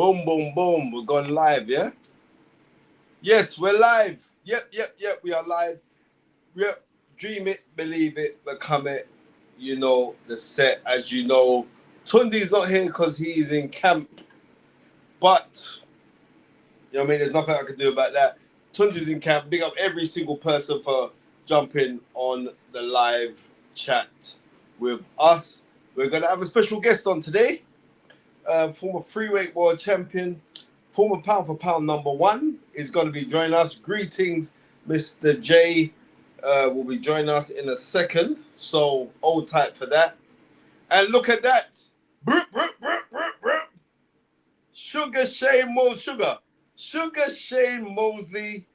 Boom, boom, boom. We're gone live, yeah? Yes, we're live. Yep. We are live. Yep. Dream it, believe it, become it. You know, the set, as you know. Tunde's not here because he's in camp. But, you know what I mean? There's nothing I can do about that. Tunde's in camp. Big up every single person for jumping on the live chat with us. We're going to have a special guest on today. Former freeweight world champion, former pound for pound #1 is going to be joining us. Greetings, Mr. J will be joining us in a second. So hold tight for that. And look at that. Sugar Shane Mosley. Sugar Shane Mosley.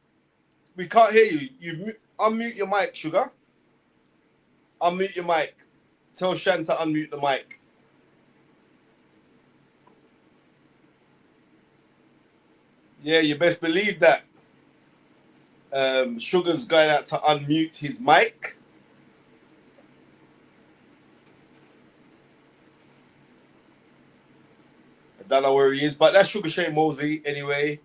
We can't hear you. You unmute your mic, Sugar. Unmute your mic. Tell Shan to unmute the mic. Yeah, you best believe that. Sugar's going out to unmute his mic. I don't know where he is, but that's Sugar Shane Mosley anyway.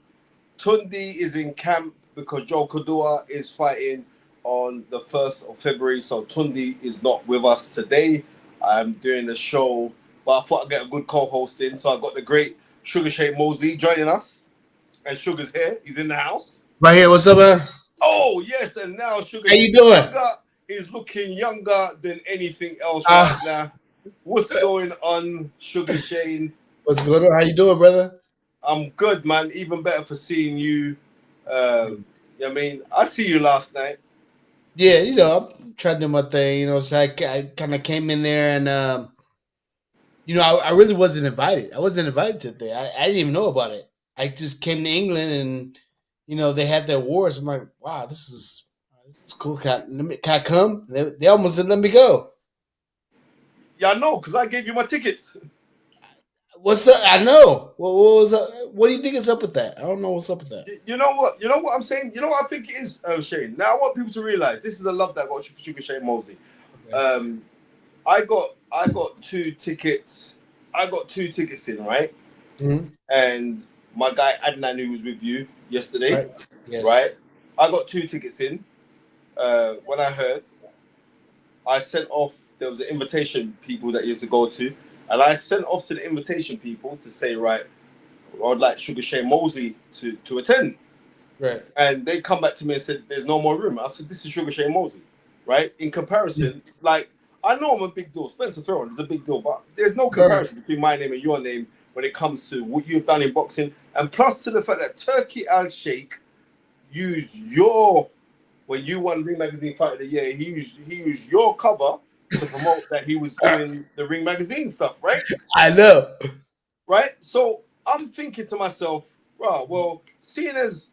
Tunde is in camp because Joe Kadua is fighting on the 1st of February, so Tunde is not with us today. I'm doing the show, but I thought I'd get a good co-host in, so I got the great Sugar Shane Mosley joining us. And Sugar's here. He's in the house. Right here. What's up, man? Oh, yes. And now Sugar. How you doing? Sugar is looking younger than anything else right now. What's going on, Sugar Shane? What's going on? How you doing, brother? I'm good, man. Even better for seeing you. I mean, I see you last night. Yeah, you know, I'm trying to do my thing. You know, so I kind of came in there and, you know, I really wasn't invited. I wasn't invited to the thing. I didn't even know about it. I just came to England and, you know, they had the awards. I'm like, wow, this is cool. Can I come? They almost didn't let me go. Yeah, I know, because I gave you my tickets. What's up? I know. What was up? What do you think is up with that? I don't know what's up with that. You know what? You know what I'm saying? You know what I think it is, Shane? Now I want people to realize this is the love that I got Sugar Shane Mosley. Okay. I got 2 tickets. I got 2 tickets in, right? Mm-hmm. And my guy Adnan, who was with you yesterday, right? Yes. Right? I got 2 tickets in. When I heard, I sent off. There was an invitation people that you had to go to, and I sent off to the invitation people to say, right, I'd like Sugar Shane Mosley to attend. Right. And they come back to me and said, "There's no more room." I said, "This is Sugar Shane Mosley, right?" In comparison, like I know I'm a big deal. Spencer Fearon is a big deal, but there's no comparison between my name and your name when it comes to what you've done in boxing, and plus to the fact that Turki Al Sheikh used when you won Ring Magazine Fight of the Year, he used your cover to promote that he was doing the Ring Magazine stuff, right? I know, right? So I'm thinking to myself, right, well, seeing as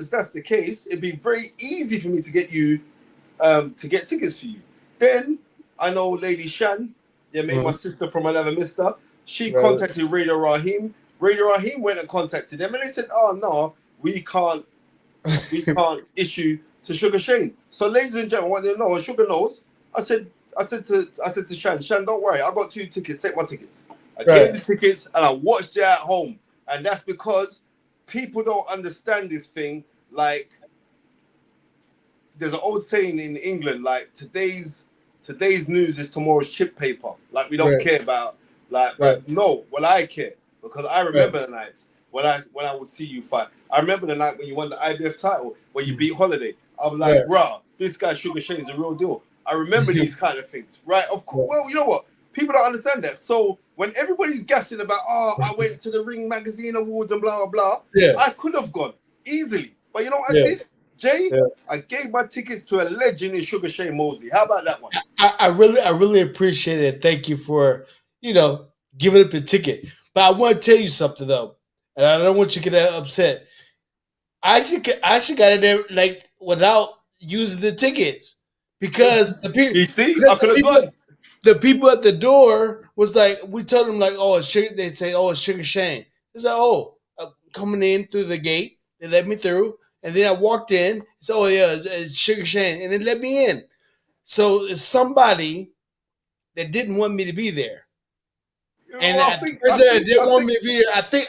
that's the case, it'd be very easy for me to get you to get tickets for you. Then I know Lady Shan, my sister from Another Mister. She contacted Radio Raheem. Radio Raheem went and contacted them, and they said, "Oh no, we can't issue to Sugar Shane." So, ladies and gentlemen, what they know, and Sugar knows. I said to Shan, don't worry, I got 2 tickets. Take my tickets. I gave the tickets, and I watched it at home, and that's because people don't understand this thing. Like, there's an old saying in England, like today's news is tomorrow's chip paper. Like we don't care about. But no, well I care because I remember the nights when I would see you fight. I remember the night when you won the IBF title when you beat Holiday. I was like, bruh, this guy Sugar Shane is a real deal. I remember these kind of things, right? Of course. Well, you know what? People don't understand that. So when everybody's gassing about, I went to the Ring Magazine Awards and blah blah blah, I could have gone easily, but you know what I did? Jay, I gave my tickets to a legend in Sugar Shane Mosley. How about that one? I really appreciate it. Thank you for, you know, giving up your ticket. But I want to tell you something though, and I don't want you to get upset. I actually got in there like without using the tickets because the people. You see, I could have gone. The people at the door was like, we told them like, oh, it's Sugar. They say, oh, it's Sugar Shane. They said, oh, coming in through the gate. They let me through. And then I walked in. So, oh, yeah, it's Sugar Shane. And they let me in. So it's somebody that didn't want me to be there. And I think they didn't want me to be there. I think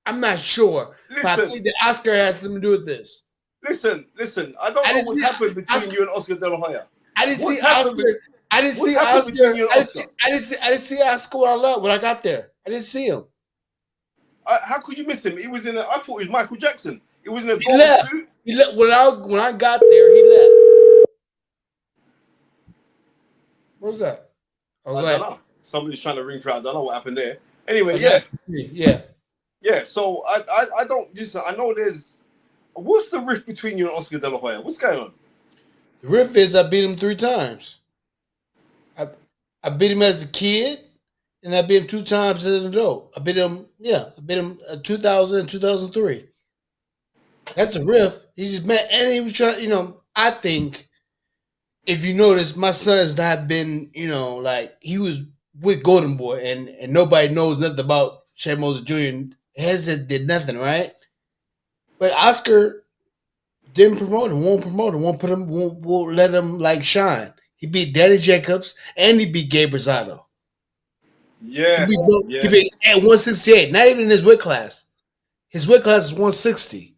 I'm not sure. But I think that Oscar has something to do with this. Listen. I don't know what's happened between you and Oscar De La Hoya. I didn't see Oscar. I didn't see Oscar. I didn't see Oscar when I got there. I didn't see him. How could you miss him? He was in. I thought he was Michael Jackson. He was in a gold suit. He left when I got there. He left. What was that? I don't know. Somebody's trying to ring through. I don't know what happened there. Anyway, yeah. So I don't listen. I know there's. What's the rift between you and Oscar De La Hoya? What's going on? The rift is I beat him 3 times. I beat him as a kid, and I beat him 2 times as an adult. I beat him 2000 and 2003. That's a rift. He just met, and he was trying. I think if you notice, my son has not been, like he was with Golden Boy, and nobody knows nothing about Shane Mosley Jr. Hasn't did nothing, right? But Oscar didn't promote him, won't promote him, won't let him like shine. He beat Danny Jacobs and he beat Gabe Rosado. Yeah. He beat at 168, not even in his weight class. His weight class is 160.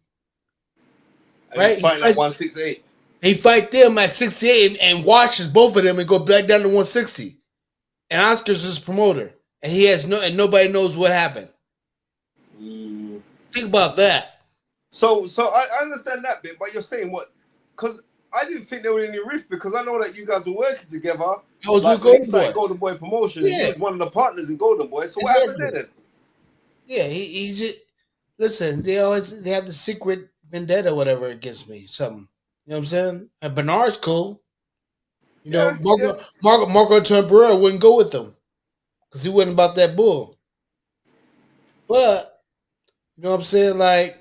And right? He's fighting at 168. He fight them at 68 and washes both of them and go back down to 160. And Oscar's his promoter. And he has nobody knows what happened. Think about that. So I understand that bit, but you're saying what? Because I didn't think there was any rift because I know that you guys were working together. I was with Golden Boy. Golden Boy Promotion. Yeah. He was one of the partners in Golden Boy. So what happened there then? Yeah, he just listen. They have the secret vendetta, whatever, against me. Something. You know what I'm saying? And Bernard's cool. Marco Temporero wouldn't go with them because he wasn't about that bull. But you know what I'm saying? Like,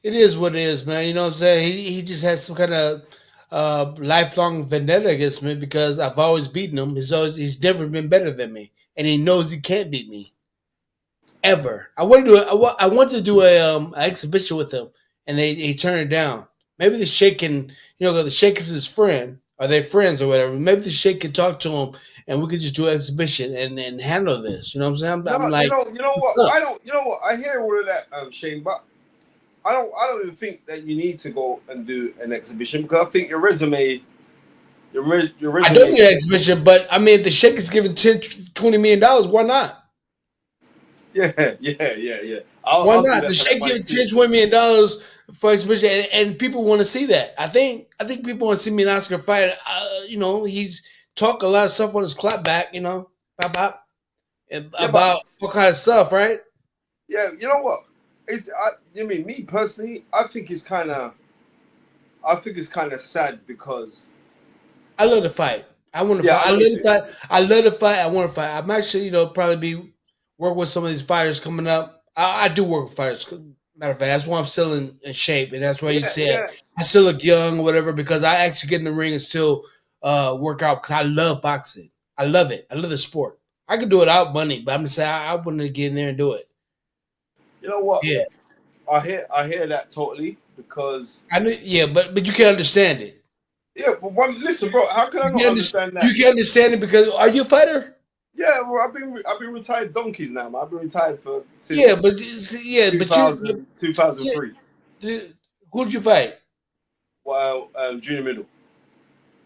it is what it is, man. You know what I'm saying? He just has some kind of lifelong vendetta against me because I've always beaten him. He's never been better than me, and he knows he can't beat me ever. I want to do a exhibition with him, and he turned it down. Maybe the Sheikh can, the Sheikh is his friend. Are they friends or whatever? Maybe the Sheikh can talk to him, and we could just do an exhibition and handle this. You know what I'm saying? I'm like, you know what? I don't. You know what? I hear all of that, Shane, but I don't even think that you need to go and do an exhibition because I think your resume. I don't need an exhibition, but I mean, if the Sheikh is giving $20 million, why not? Yeah. Why not? The Sheikh giving $20 million for exhibition, and people want to see that. I think people want to see me and Oscar fight. He's talk a lot of stuff on his clapback, about what kind of stuff, right? Yeah, you know what? Me personally, I think it's kind of sad because I love to fight. I want to fight. I love to fight. I want to fight. I'm actually, probably be working with some of these fighters coming up. I do work with fighters. Matter of fact, that's why I'm still in shape, and that's why you said I still look young or whatever, because I actually get in the ring and still work out because I love boxing. I love it. I love the sport. I could do it without money, but I'm just saying I want to get in there and do it. You know what? Yeah. I hear that totally because but you can't understand it. Yeah, but listen, bro, how can I not understand that? You can't understand it because are you a fighter? Yeah, well, I've been retired donkeys now, man. I've been retired for since 2003. Who did you fight? Well, junior middle.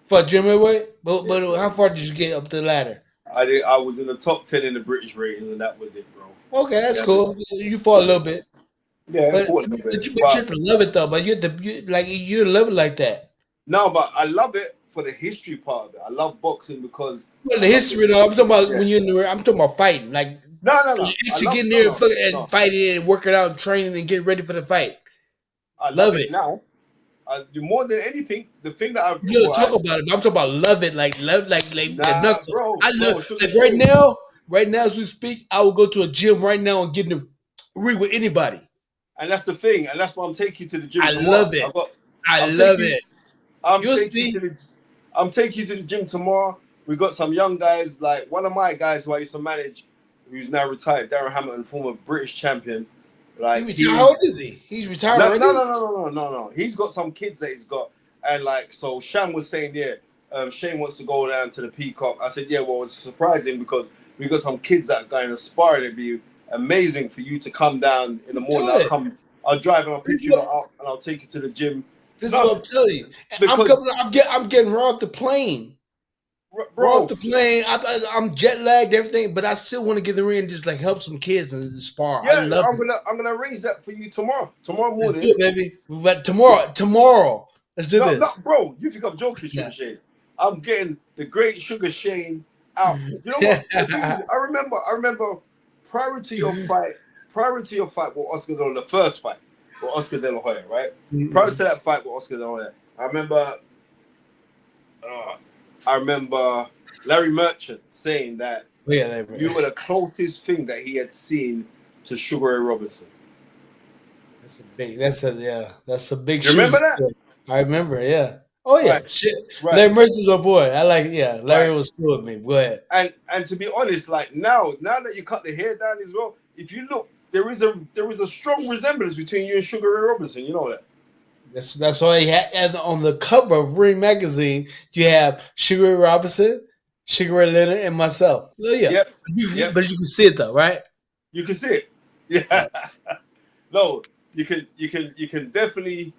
For junior middleweight? But how far did you get up the ladder? I was in the top 10 in the British ratings, and that was it, bro. Okay, that's cool. You fought a little bit. Yeah, I fought a little bit. But you have to love it though. But you love it like that. No, but I love it for the history part of it. I love boxing because the history though. I'm talking about when you're in the ring. I'm talking about fiing. Like no. Actually getting there and fighting and working out and training and getting ready for the fight. I love it now. More than anything, the thing that you don't talk about it. But I'm talking about love it, like the knuckles. Bro, I love right now. Right now, as we speak, I will go to a gym right now and get in the ring with anybody. And that's the thing, and that's why I'm taking you to the gym. I love it. I love it. I'm taking you to the gym tomorrow. We got some young guys, like one of my guys who I used to manage, who's now retired, Darren Hamilton, former British champion. Like, how old is he? He's retired already? No. He's got some kids that he's got. And so Shan was saying, Shane wants to go down to the Peacock. I said, well, it's surprising because we got some kids that are going to spar and amazing for you to come down in the morning. Good. I'll drive and I'll pick you up and I'll take you to the gym. This is what I'm telling you. I'm getting raw off the plane. Raw off the plane. I'm jet lagged, everything, but I still want to get in the ring and just like help some kids and spar. Yeah, I'm gonna arrange that for you tomorrow. Tomorrow morning, let's do it, baby. But tomorrow. Let's do this. No, bro, you think I'm joking, Sugar Shane? I'm getting the great Sugar Shane out. You know what? I remember prior to your fight with Oscar De La Hoya, the first fight with Oscar De La Hoya, right? Mm-hmm. Prior to that fight with Oscar De La Hoya, I remember Larry Merchant saying that you were the closest thing that he had seen to Sugar Ray Robinson. That's a big. You remember that? I remember, yeah. Oh yeah, right. Shit. Right. Larry Merchant's my boy. I like, Larry was cool with me. Go ahead. And to be honest, like now that you cut the hair down as well, if you look, there is a strong resemblance between you and Sugar Ray Robinson. You know that. That's why he had, and on the cover of Ring magazine, you have Sugar Ray Robinson, Sugar Ray Leonard, and myself. Oh yeah, yep. But you can see it though, right? You can see it. Yeah. No, you can definitely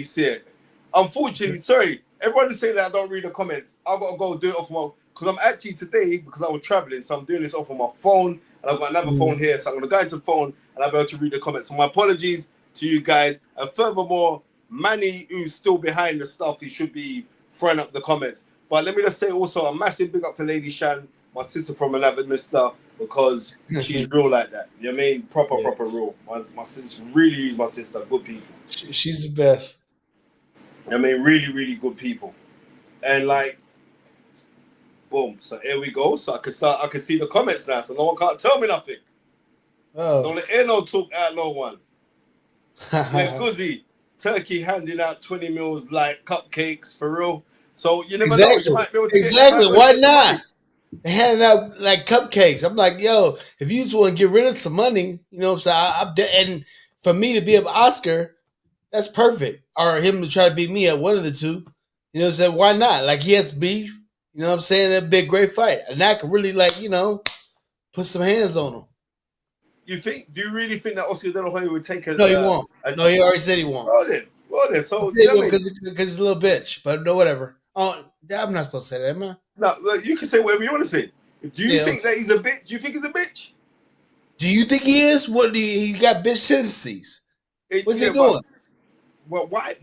see it. Unfortunately, sorry, everyone is saying that I don't read the comments. I've got to go do it off because I'm actually today, because I was traveling, so I'm doing this off of my phone, and I've got another phone here, so I'm going to go into the phone, and I'll be able to read the comments. So my apologies to you guys. And furthermore, Manny, who's still behind the stuff, he should be throwing up the comments. But let me just say also a massive big up to Lady Shan, my sister from another mister, because she's real like that. You know what I mean? Proper real. My sister really is my sister. Good people. She's the best. I mean, really, really good people. And like, boom. So here we go. So I can see the comments now. So no one can't tell me nothing. Oh. Don't let air no talk out no one. Yeah, Guzzy, Turkey handing out 20 meals like cupcakes for real. So you never know. You might be able to Why not? They're handing out like cupcakes. I'm like, yo, if you just want to get rid of some money, you know what I'm saying? And for me to be an Oscar, that's perfect. Or him to try to beat me at one of the two. You know what I'm saying? Why not? Like, he has beef. You know what I'm saying? That'd be a great fight. And I could really, like, put some hands on him. Do you really think that Oscar De La Hoya would take a... No, he won't. No, he already said he won't. Well then. So... Because he's a little bitch. But no, whatever. Oh, I'm not supposed to say that, am I? No, look, you can say whatever you want to say. Do you think that he's a bitch? Do you think he's a bitch? Do you think he is? What he got bitch tendencies? What's he doing? Well, why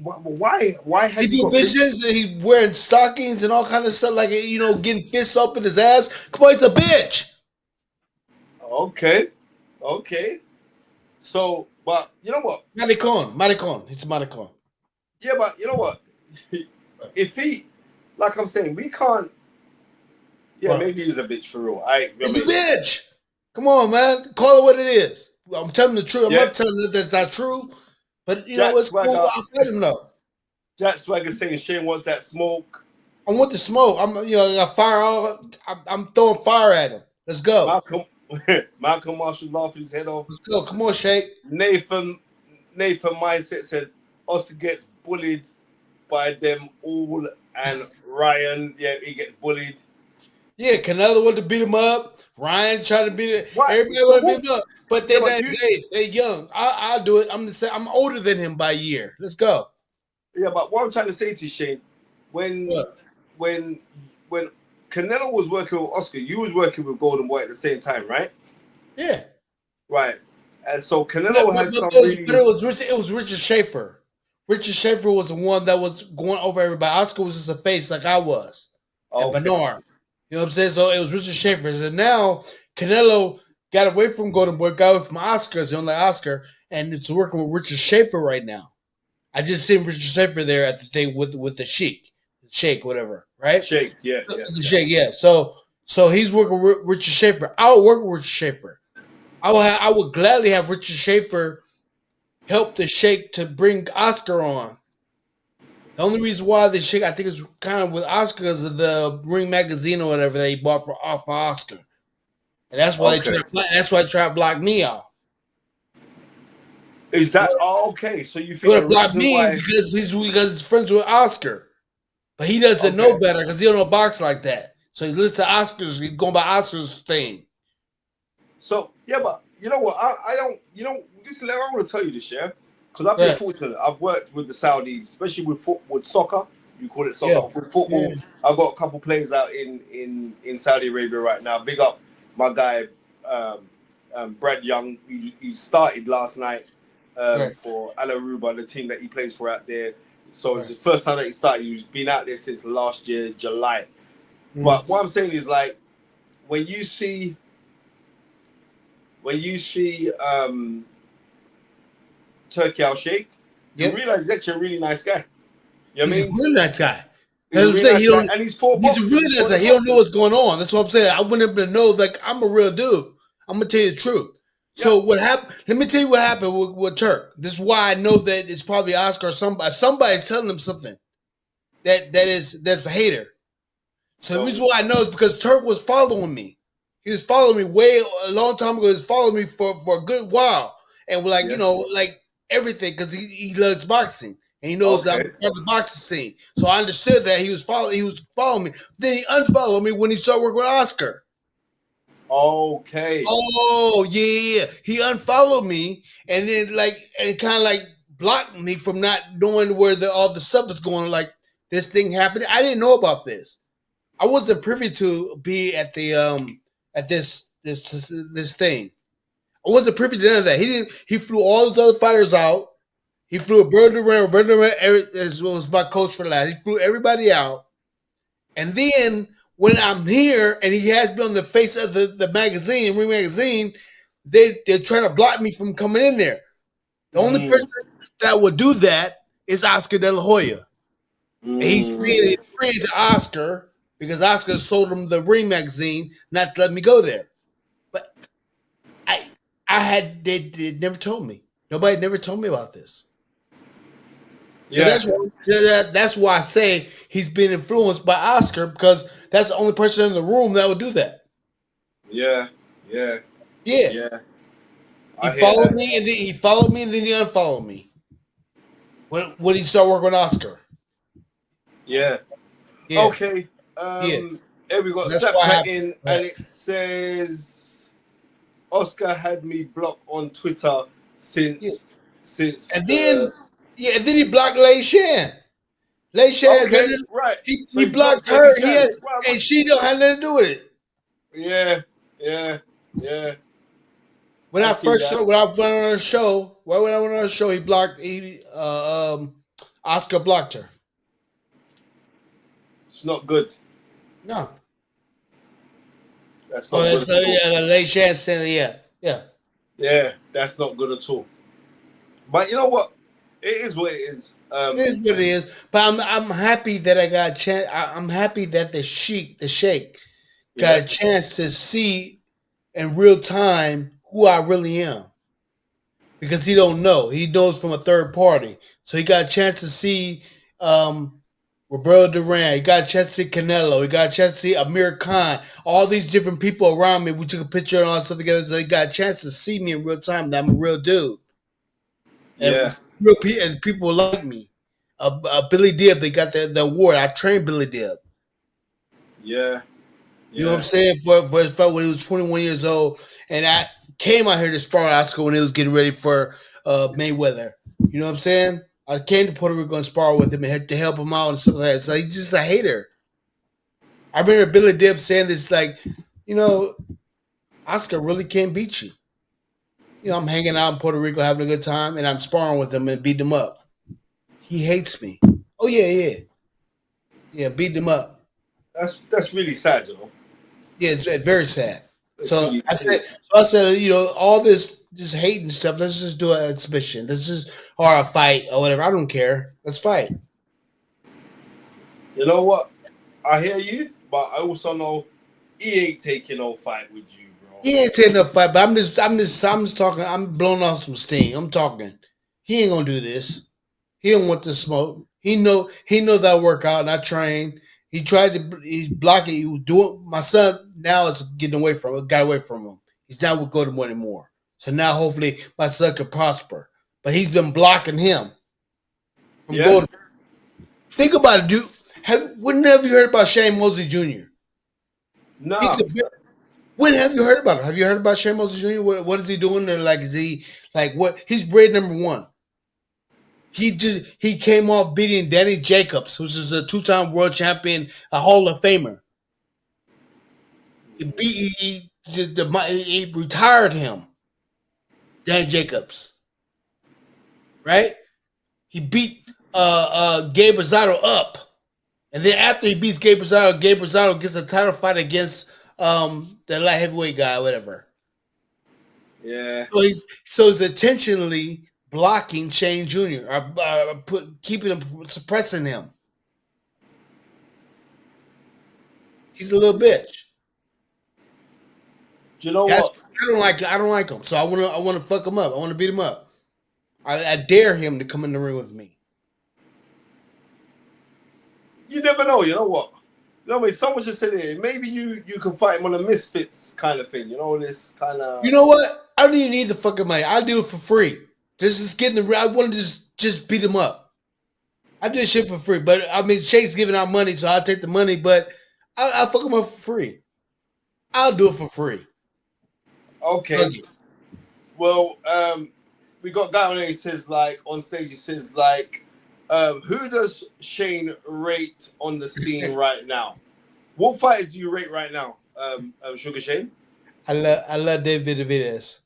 has he doing bitch tendencies? He wearing stockings and all kind of stuff, like getting fists up in his ass. Come on, he's a bitch. Okay. So, but you know what? Maricon. It's maricon. Yeah, but you know what? If he, like I'm saying, we can't. Yeah, maybe he's a bitch for real. He's a bitch. Come on, man. Call it what it is. I'm telling the truth. I'm not telling you that's not true. But what's cool? I'll fight him though. Jack Swagger saying Shane wants that smoke. I want the smoke. I got fire. I'm throwing fire at him. Let's go. Malcolm Marshall laughing his head off. Let's go. Come on, Shake. Nathan Mindset said Oscar gets bullied by them all, and Ryan, he gets bullied. Yeah, Canelo wanted to beat him up. Ryan tried to beat it. Everybody want to beat him up, but they're not his age. They're young. I'll do it. I'm older than him by a year. Let's go. Yeah, but what I'm trying to say to you, Shane, when Canelo was working with Oscar, you was working with Golden Boy at the same time, right? Yeah. Right. And so Canelo has some really... But it was Richard Schaefer. Richard Schaefer was the one that was going over everybody. Oscar was just a face like I was. And Bernard. You know what I'm saying? So it was Richard Schaefer. And now Canelo got away from Golden Boy, got away from Oscar, the only Oscar, and it's working with Richard Schaefer right now. I just seen Richard Schaefer there at the thing with the Shake, whatever, right? Shake, yeah. The Shake, yeah. So he's working with Richard Schaefer. I would work with Richard Schaefer. I would gladly have Richard Schaefer help the Shake to bring Oscar on. The only reason why the Shake, I think, is kind of with Oscar is of the Ring magazine or whatever that he bought off of Oscar, and that's why they try to block me out. Is that okay? So you think to block me because he's friends with Oscar, but he doesn't know better because he don't know box like that. So he's listening to Oscar's. He's going by Oscar's thing. So yeah, but you know what? I don't. You know, this. I want to tell you this, yeah, because I've been Yeah, fortunate. I've worked with the Saudis, especially with with soccer. You call it yeah, soccer. With football, yeah. I've got a couple players out in Saudi Arabia right now. Big up my guy, um, Brad Young. He started last night Right, for Al Aruba, the team that he plays for out there. So it's right. the first time that he started. He's been out there since last year, July. Mm. But what I'm saying is like when you see when you see Turkey Al Sheikh, you Yep. realize he's actually a really nice guy. You know what I He's a mean? really nice guy. He's That's a what I'm really saying. nice He guy, don't. and he's fought He's a boxers. really He's nice fought guy. the He don't know boxers. what's going on. That's what I'm saying. I want him to know, like, I'm a real dude. I'm gonna tell you the truth. Yeah. So what happened? Let me tell you what happened with Turk. This is why I know that it's probably Oscar or somebody. Somebody's telling him something that's a hater. So the reason So why I know is because Turk was following me. He was following me way a long time ago. He was following me for a good while, and we're like, yeah. like everything because he loves boxing and he knows that I'm Okay. part of the boxing scene. So I understood that he was following. He was following me. Then he unfollowed me when he started working with Oscar. Okay. Oh yeah, he unfollowed me and then and kind of like blocked me from not knowing where all the stuff is going. Like this thing happened. I didn't know about this. I wasn't privy to be at the at this thing. I wasn't privy to none of that. He didn't. He flew all those other fighters out. He flew Roberto Duran, as well as my coach for the last. He flew everybody out, and then when I'm here and he has me on the face of the magazine, Ring Magazine, they're trying to block me from coming in there. The only person Mm, that would do that is Oscar De La Hoya. And he's mm. free to Oscar because Oscar sold him the Ring magazine not to let me go there. But I they never told me. Nobody never told me about this. So Yeah. that's why I say he's been influenced by Oscar because that's the only person in the room that would do that. Yeah. Yeah. Yeah. Yeah. He I hear followed that. me and then he followed me and then he unfollowed me. When he started working with Oscar. Yeah. Yeah. Okay. Yeah. Here we got That's why Snapchat happened. in, Right. and it says Oscar had me blocked on Twitter Yeah. since And the. then and then he blocked Lei Shan. Lei Shan, Okay. Right. So he he blocked blocked Sadie her. He Shan. had, Right. and she don't have nothing to do with it. Yeah. Yeah. Yeah. When I I see first that. saw when I went on her show, when I went on her show, Oscar blocked her. It's not good. No. That's Oh, not good that's at all. yeah, Lei Shan said yeah. Yeah, that's not good at all. But you know what? It is what it is. It is what it is. But I'm happy that I got a chance. I'm happy that the Sheikh, got Yeah. a chance to see in real time who I really am. Because he don't know. He knows from a third party. So he got a chance to see Roberto Duran. He got a chance to see Canelo. He got a chance to see Amir Khan. All these different people around me. We took a picture and all that stuff together. So he got a chance to see me in real time that I'm a real dude. Yeah. And and people like me. Billy Dibb, they got the award. I trained Billy Dibb. Yeah. You know what I'm Yeah. saying? For his fight when he was 21 years old, and I came out here to spar with Oscar when he was getting ready for Mayweather. You know what I'm saying? I came to Puerto Rico and spar with him and had to help him out and stuff like that. So he's just a hater. I remember Billy Dibb saying this, like, you know, Oscar really can't beat you. You know, I'm hanging out in Puerto Rico having a good time, and I'm sparring with him and beating him up. He hates me. Oh yeah, beating him up. That's really sad, you know. Yeah, it's very sad. It's really I said, all this hate and stuff. Let's just do an exhibition. Let's just or a fight or whatever. I don't care. Let's fight. you know what? I hear you, but I also know he ain't taking no fight with you, bro. He ain't taking a fight, but I'm just talking. I'm blowing off some steam. I'm talking. He ain't gonna do this. He don't want the smoke. He know that I work out and I train. He tried to he's blocking. He was doing my son now is getting away from him. Got away from him. He's not with Golden anymore. So now hopefully my son can prosper. But he's been blocking him from Yeah. Golden. Think about it, dude. Wouldn't have you heard about Shane Mosley Jr.? He Nah. could. When have you heard about him? Have you heard about Shane Mosley Jr.? What is he doing there? Like, is he like what? He's grade number one. He came off beating Danny Jacobs, who's just a 2-time world champion, a Hall of Famer. He retired him, Dan Jacobs, right? He beat Gabe Rosado up, and then after he beats Gabe Rosado gets a title fight against the light heavyweight guy, whatever. Yeah. So he's intentionally blocking Shane Jr. or keeping him, suppressing him. He's a little bitch. Do you know what? I don't like him. So I want to fuck him up. I want to beat him up. I dare him to come in the ring with me. You never know. You know what? You know what I mean? Someone just said it. Maybe you can fight him on a misfits kind of thing. You know, this kind of. You know what? I don't even need the fucking money. I'll do it for free. Just getting the. I want to just beat him up. I do shit for free, but I mean, Shake's giving out money, so I'll take the money. But I'll fuck him up for free. I'll do it for free. Okay. Well, we got a guy on there. He says like on stage. He says like, who does Shane rate on the scene right now? What fighters do you rate right now, Sugar Shane? I love David Benavidez.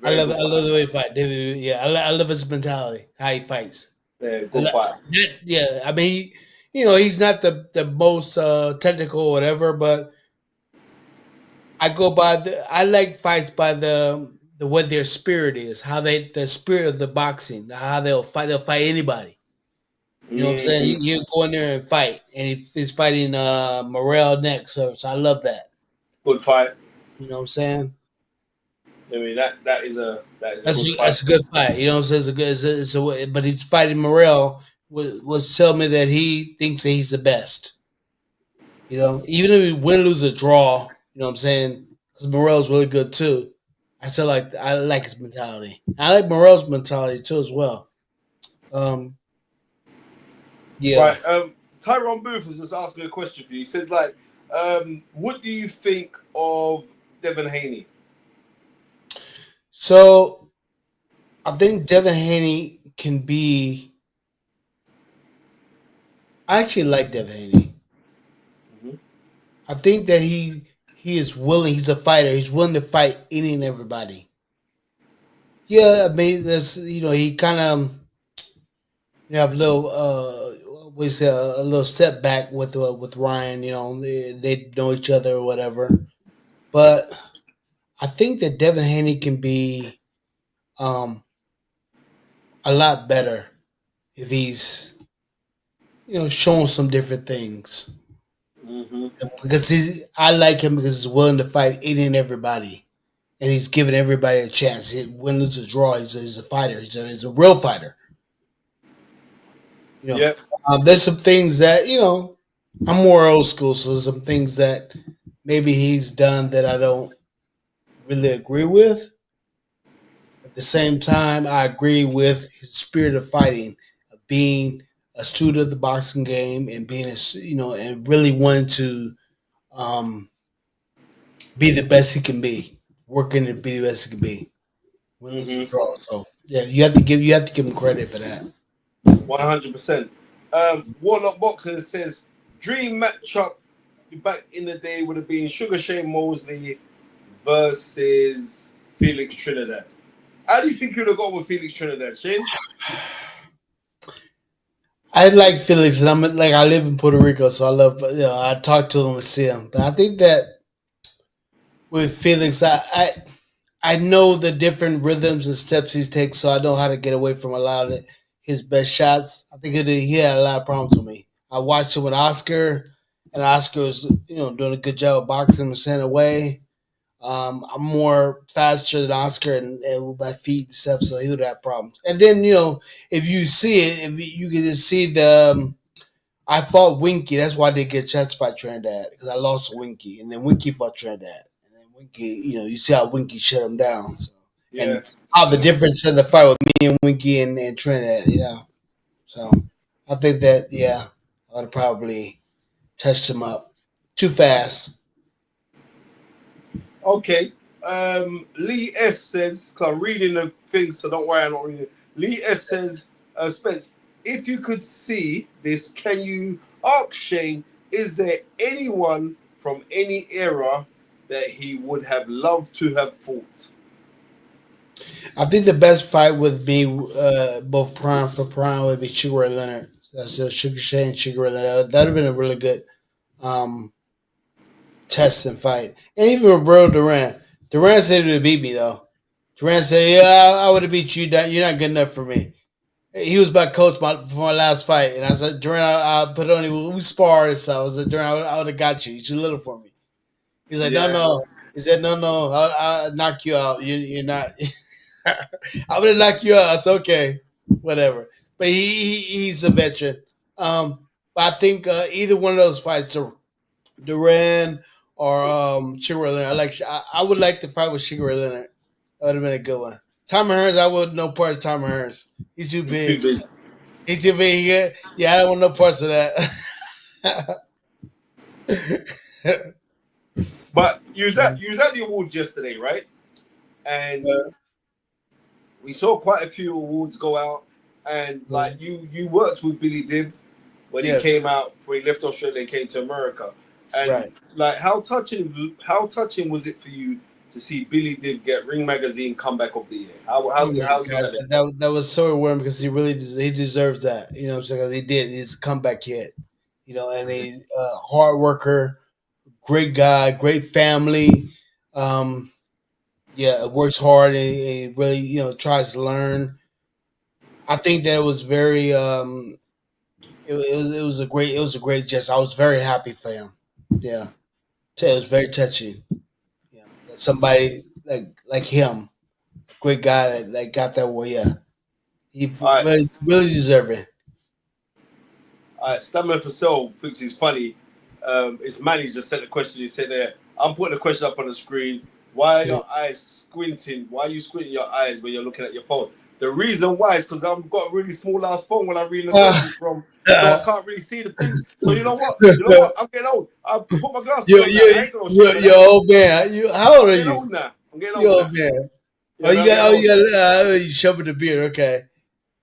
I love the way he fights. David, yeah, I love his mentality, how he fights. Yeah, good fight. Yeah, I mean, he's not the most technical or whatever, but I like fights by the way their spirit is, the spirit of the boxing, how they'll fight anybody. You know what I'm saying? You go in there and fight, and he's fighting Morrell next, so I love that. Good fight. You know what I'm saying? I mean that is a good fight. That's a good fight. You know what I'm saying? But he's fighting Morrell was telling me that he thinks that he's the best. You know, even if he win, lose, or draw, you know what I'm saying? Because Morrell's really good too. I like his mentality. I like Morrell's mentality too as well. Yeah. Right. Tyrone Booth has just asked me a question for you. He said, like, what do you think of Devin Haney? So, I think Devin Haney can be. I actually like Devin Haney. Mm-hmm. I think that he is willing. He's a fighter. He's willing to fight any and everybody. Yeah, I mean, he kind of have a little we say a little setback with Ryan. You know, they know each other or whatever. But I think that Devin Haney can be a lot better if he's showing some different things. Mm-hmm. Because I like him because he's willing to fight any and everybody, and he's giving everybody a chance. Win, lose, or draw, he's a fighter. He's a real fighter. Yeah. There's some things that I'm more old school, so there's some things that maybe he's done that I don't really agree with. At the same time, I agree with his spirit of fighting, of being a student of the boxing game, and being and really wanting to be the best he can be, working to be the best he can be. Mm-hmm. So yeah, you have to give him credit for that. 100%. Warlock Boxing says dream matchup back in the day would have been Sugar Shane Mosley versus Felix Trinidad. How do you think you'd have gone with Felix Trinidad, Shane? I like Felix, and I live in Puerto Rico, so I love. I talk to him and see him, but I think that with Felix, I know the different rhythms and steps he takes, so I know how to get away from a lot of his best shots. I think he had a lot of problems with me. I watched him with Oscar, and Oscar was doing a good job of boxing and staying away. I'm more faster than Oscar and with my feet and stuff, so he would have problems. And then if you see it, if you can just see I fought Winky. That's why I did get chance to fight Trinidad, because I lost to Winky, and then Winky fought Trinidad. Winky, you see how Winky shut him down. So. Yeah. And how the difference in the fight with me and Winky and Trinidad, So I think that, I would have probably touched him up too fast. Okay. Lee S says, 'cause I'm reading the thing, so don't worry, I'm not reading it. Lee S says, Spence, if you could see this, can you ask Shane, is there anyone from any era that he would have loved to have fought? I think the best fight would be both prime for prime would be Sugar Ray Leonard. That's Sugar Shane, Sugar Ray Leonard. That would have been a really good um, test and fight. And even Roberto Duran. Duran said he would beat me though. Duran said, "Yeah, I would have beat you. You're not good enough for me." He was my coach for my last fight, and I said, "Duran, I'll put on you. We sparred and stuff." I was like, "Duran, I would have got you. You're too little for me." He's like, "No, Yeah, no." He said, "No, no. I'll knock you out. You're not." I'm gonna knock you out. It's okay, whatever. But he's a veteran. But I think either one of those fights, Duran or Sugar Ray Leonard. I would like to fight with Sugar Ray Leonard. That would have been a good one. Tommy Hearns, I would no part of Tommy Hearns. He's too it's too big. big. He's too big. Yeah, I don't want no parts of that. But you was at the awards yesterday, right? And we saw quite a few awards go out, and like you worked with Billy Dib when he yes, came out before he left Australia and came to America, and right. like how touching was it for you to see Billy Dib get Ring Magazine Comeback of the Year? How Oh how my how did god, that? that was so rewarding because he deserves that. You know what I'm saying? 'Cause he did. He's a comeback kid. You know, and a hard worker, great guy, great family. Um, yeah, works hard and really tries to learn. I think that was very it was a great gesture. I was very happy for him. Yeah, it was very touching. Yeah, that somebody like him, a great guy that got that way. Yeah, he All really right, really deserving. Stammer for Soul thinks he's funny. It's Manny just sent a question. He said there, I'm putting a question up on the screen. Why are Yeah. your eyes squinting? Why are you squinting your eyes when you're looking at your phone? The reason why is because I've got a really small ass phone when I'm reading the Uh, questions from, so I can't really see the things. So you know what? You know what? I'm getting old. I put my glasses on now. I ain't gonna shave you that. old man. You how old I'm are getting you? old now. I'm getting You old now. old man. Yeah, man, I'm getting You old now. got you shoving the beard. Okay,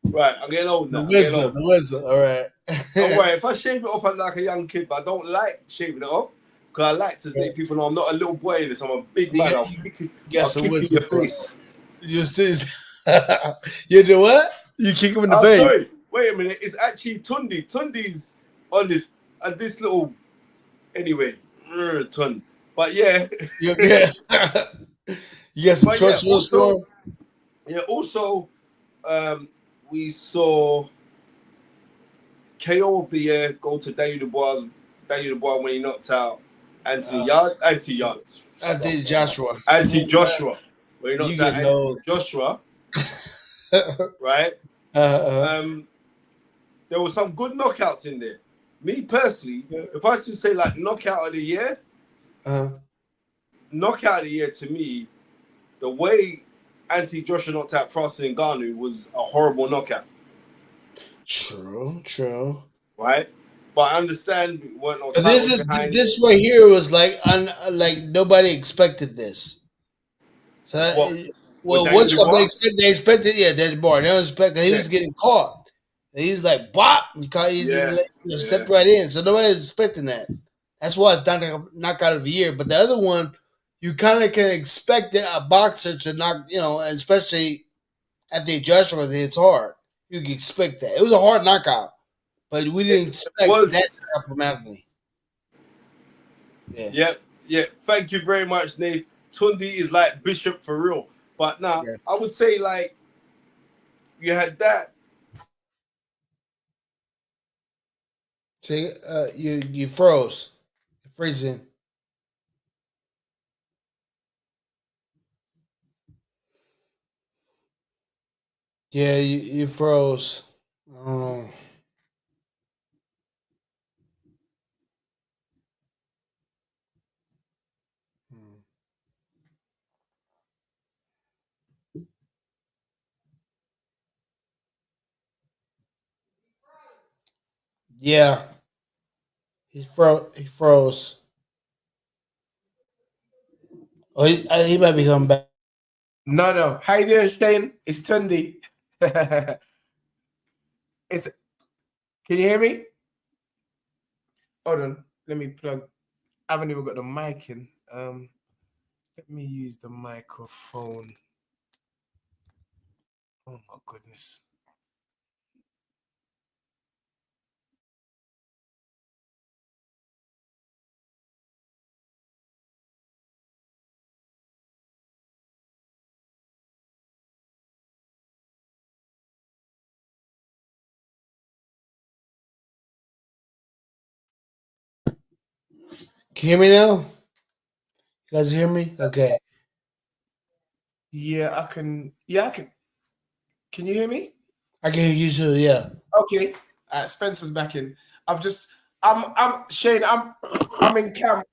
Right, I'm getting old the now. I'm getting whistle, old. the whistle. All Don't right. worry, if I shave it off, I'm like a young kid, but I don't like shaving it off because I like to make people know I'm not a little boy in this. I'm a big You man. got, I'll you kick you. got I'll some kick you in whistle your for it. face. You still, you do what? You kick him in the Oh, face. sorry. Wait a minute. It's actually Tunde. Tunde's on this little anyway. Tun. But yeah, You get, you got some but short yeah. shorts for Also, him. yeah. Also, um, we saw KO of the year go to Daniel Dubois. Daniel Dubois when he knocked out Uh, Anti Yard. I Stop, think man. Joshua. Anti Joshua. When he You knocked out get Anthony no. Joshua, uh, right? uh, Um, there were some good knockouts in there. Me personally, if I was to say like uh, knockout of the year to me, the way Anti Joshua knocked out Francis Ngannou was a horrible knockout, true, true. right? But I understand we weren't no But titles behind. this right here was like nobody expected this. So, What with well, Daniel what's up? Dubois? They expected, yeah, that bar. They don't expect he Yeah, was getting caught. And he's like, bop, yeah, he yeah. stepped right in. So nobody's expecting that. That's why it's not a knockout of the year. But the other one, you kind of can expect a boxer to knock, especially I think Joshua hits hard. You can expect that. It was a hard knockout, but we didn't It expect that was. from Anthony. Yeah, Yeah, yeah. Thank you very much, Nate. Tundi is like Bishop for real. But now yeah. I would say like you had that. See, you froze, you're freezing. Yeah, you froze. I don't know. Hmm. Yeah, he froze. He froze. Oh, he might be coming back. No, no. How you doing, Shane? It's Tunde. It's. Can you hear me? Hold on. Let me plug. I haven't even got the mic in. Let me use the microphone. Oh my goodness. Can you hear me now? You guys hear me? Okay. Yeah, I can. Yeah, I can. Can you hear me? I can hear you too. Yeah. Okay. Spencer's back in. I've just. I'm Shane. I'm in camp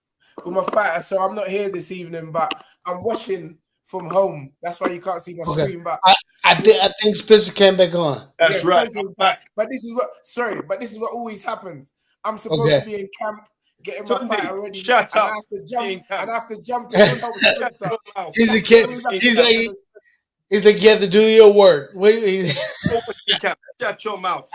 with my fighter, so I'm not here this evening, but I'm watching from home. That's why you can't see my Okay. screen. But I think Spencer came back on. yeah, That's right. Spencer's I'm back. back. But this is what. Sorry, but this is what always happens. I'm supposed Okay. to be in camp, getting my Tunde, fighter ready, shut and I up. have to Be jump, in camp. and I have to jump in to help Shut Spencer. your mouth. He's a That kid. always happens In He's camp. like he's like you have to do your work. Wait. Always in camp. Shut your mouth.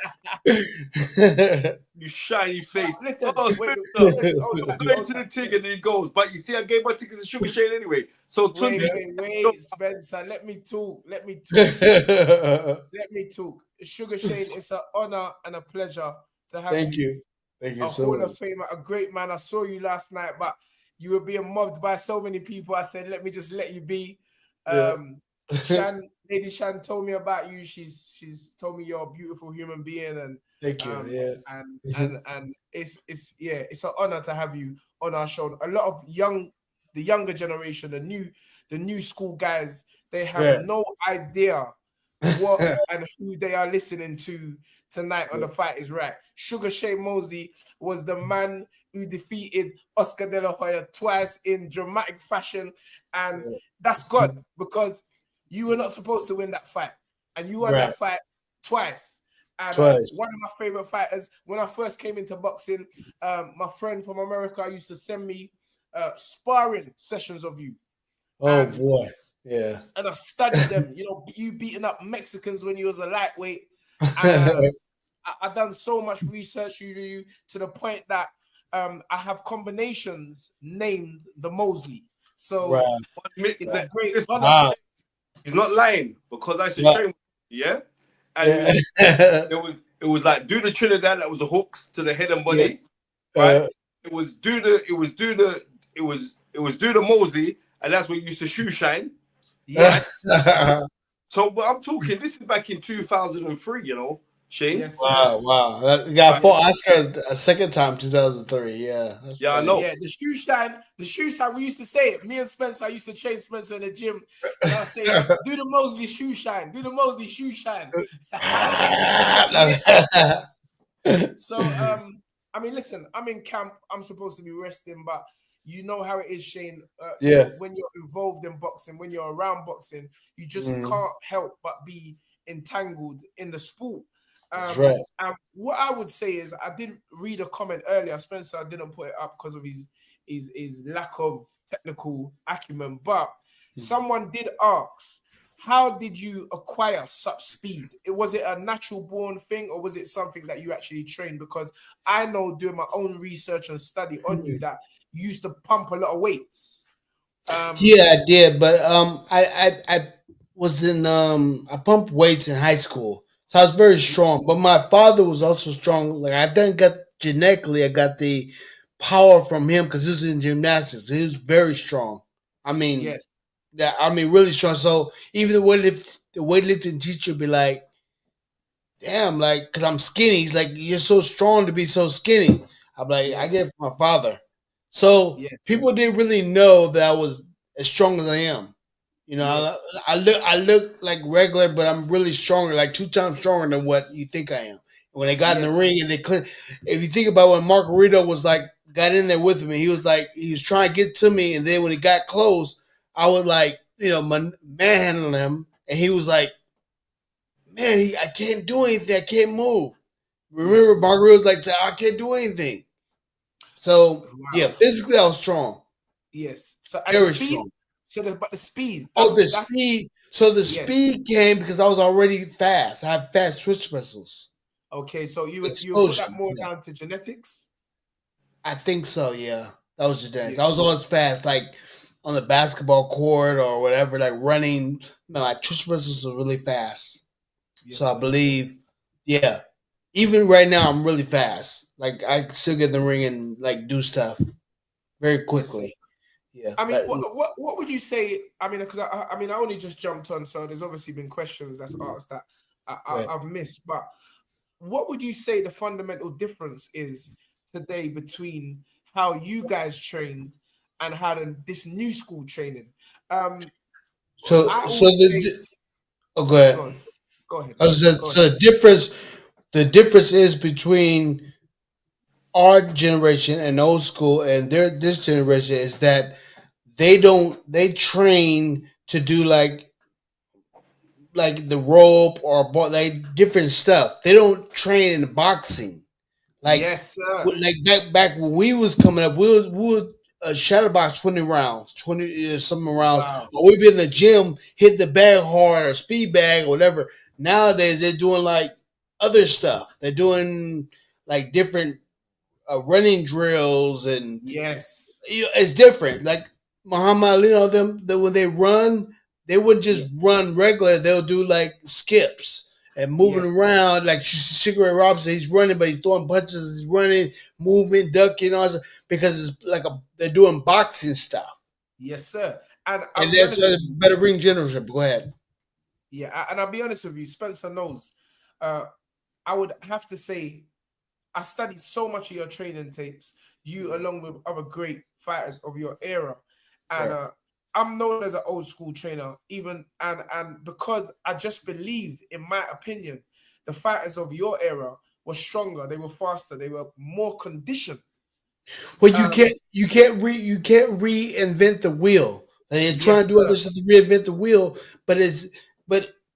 You shiny face. Listen, Oh, wait, Spencer, Spence, hold I'm on, going hold to on, the TIG and Spence. he goes. But you see, I gave my tickets to Sugar Shane anyway. So Tunde, Wait, Spencer. Let me talk. Let me talk. Let me talk. Sugar Shane, it's an honor and a pleasure to have Thank you. you. Thank you A so Hall much. of Famer, a great man. I saw you last night, but you were being mobbed by so many people. I said, let me just let you be. Yeah. Lady Shan told me about you. She's told me you're a beautiful human being, and Thank you. um Yeah. and it's yeah, it's an honor to have you on our show. A lot of the younger generation, the new school guys, they have Yeah. no idea what and who they are listening to tonight on The Fight Is Right. Sugar Shane Mosley was the man who defeated Oscar De La Hoya twice in dramatic fashion, and that's God, because you were not supposed to win that fight, and you won Right. that fight twice. And Twice. one of my favorite fighters, when I first came into boxing, my friend from America used to send me sparring sessions of you, Oh and boy. Yeah. I studied them. You know, you beating up Mexicans when you was a lightweight, and I done so much research you to the point that I have combinations named the Mosley. So Right. it's a great listen, honor. Wow. he's not lying because I used to Right. train with him, yeah? And Yeah. it was like do the Trinidad that was the hooks to the head and body, Yes, right? Uh, It was do the Mosley, and that's what used to shoe shine. And yes, so but I'm talking, this is back in 2003, Shane. yes, sir. wow. That guy Right? fought Yes. Oscar a second time, 2003. Yeah. That's Yeah, I right. know. Yeah, the shoe shine, we used to say it. Me and Spencer, I used to train Spencer in the gym, and I say, do the Mosley shoe shine, do the Mosley shoe shine. Yeah. So I mean, listen, I'm in camp, I'm supposed to be resting, but you know how it is, Shane. Yeah. When you're involved in boxing, when you're around boxing, you just Mm, can't help but be entangled in the sport. that's right. And what I would say is, I did read a comment earlier. Spencer didn't put it up because of his lack of technical acumen, but someone did ask, how did you acquire such speed? Was it a natural born thing, or was it something that you actually trained? Because I know, doing my own research and study on you, that you used to pump a lot of weights. Yeah, I did, but I was in I pumped weights in high school, so I was very strong. But my father was also strong. Like I then got genetically, I got the power from him because he was in gymnastics. He was very strong. I mean, Yes, really strong. So even the weightlifting teacher be like, "Damn, like, because I'm skinny." He's like, "You're so strong to be so skinny." I'm like, "I yes, get it from my father." So yes, people didn't really know that I was as strong as I am. You know, yes, I look like regular, but I'm really stronger, like 2 times stronger than what you think I am. When they got in the yes, ring and if you think about when Margarito was like got in there with me, he was like he was trying to get to me, and then when he got close, I was like manhandling him, and he was like, "Man, I can't do anything. I can't move." Remember, yes. Margarito was like, "I can't do anything." So yeah, Wow. physically I was strong, Yes. So, and very speed, strong. But the speed. The That's speed. So the yeah. speed came because I was already fast. I have fast twitch muscles. Okay, so you would put that Explosion. more Yeah. down to genetics? I think so. Yeah, that was genetics. Yeah. I was always fast, like on the basketball court or whatever, like running. My twitch muscles were really fast. Yes, So I sir. believe, yeah. Even right now, I'm really fast. Like I can still get in the ring and like do stuff very quickly. Yeah. I mean, But, what would you say? I mean, because I mean, I only just jumped on, so there's obviously been questions that's asked that I've missed. But what would you say the fundamental difference is today between how you guys trained and how this new school training? so I so always say, go ahead. go ahead. I was just, so the difference is between our generation and old school and this generation is that they train to do like the rope or like different stuff. They don't train in boxing. Like Yes, sir. back when we was coming up, we was shadow box 20 rounds, 20 something rounds. Wow. Or we'd be in the gym, hit the bag hard or speed bag or whatever. Nowadays they're doing like other stuff. They're doing like different running drills and Yes. it's different. Like Muhammad Ali, when they run, they wouldn't just run regular. They'll do like skips and moving around. Like Sugar Ray Robinson, he's running, but he's throwing punches. He's running, moving, ducking, all that, because it's like they're doing boxing stuff. Yes, sir. And that's a better ring generalship. Go ahead. Yeah, and I'll be honest with you, Spencer knows. I would have to say, I studied so much of your training tapes, you along with other great fighters of your era. And I'm known as an old school trainer, even and because I just believe, in my opinion, the fighters of your era were stronger, they were faster, they were more conditioned. Well, you can't reinvent the wheel. They're trying to do other stuff to reinvent the wheel, but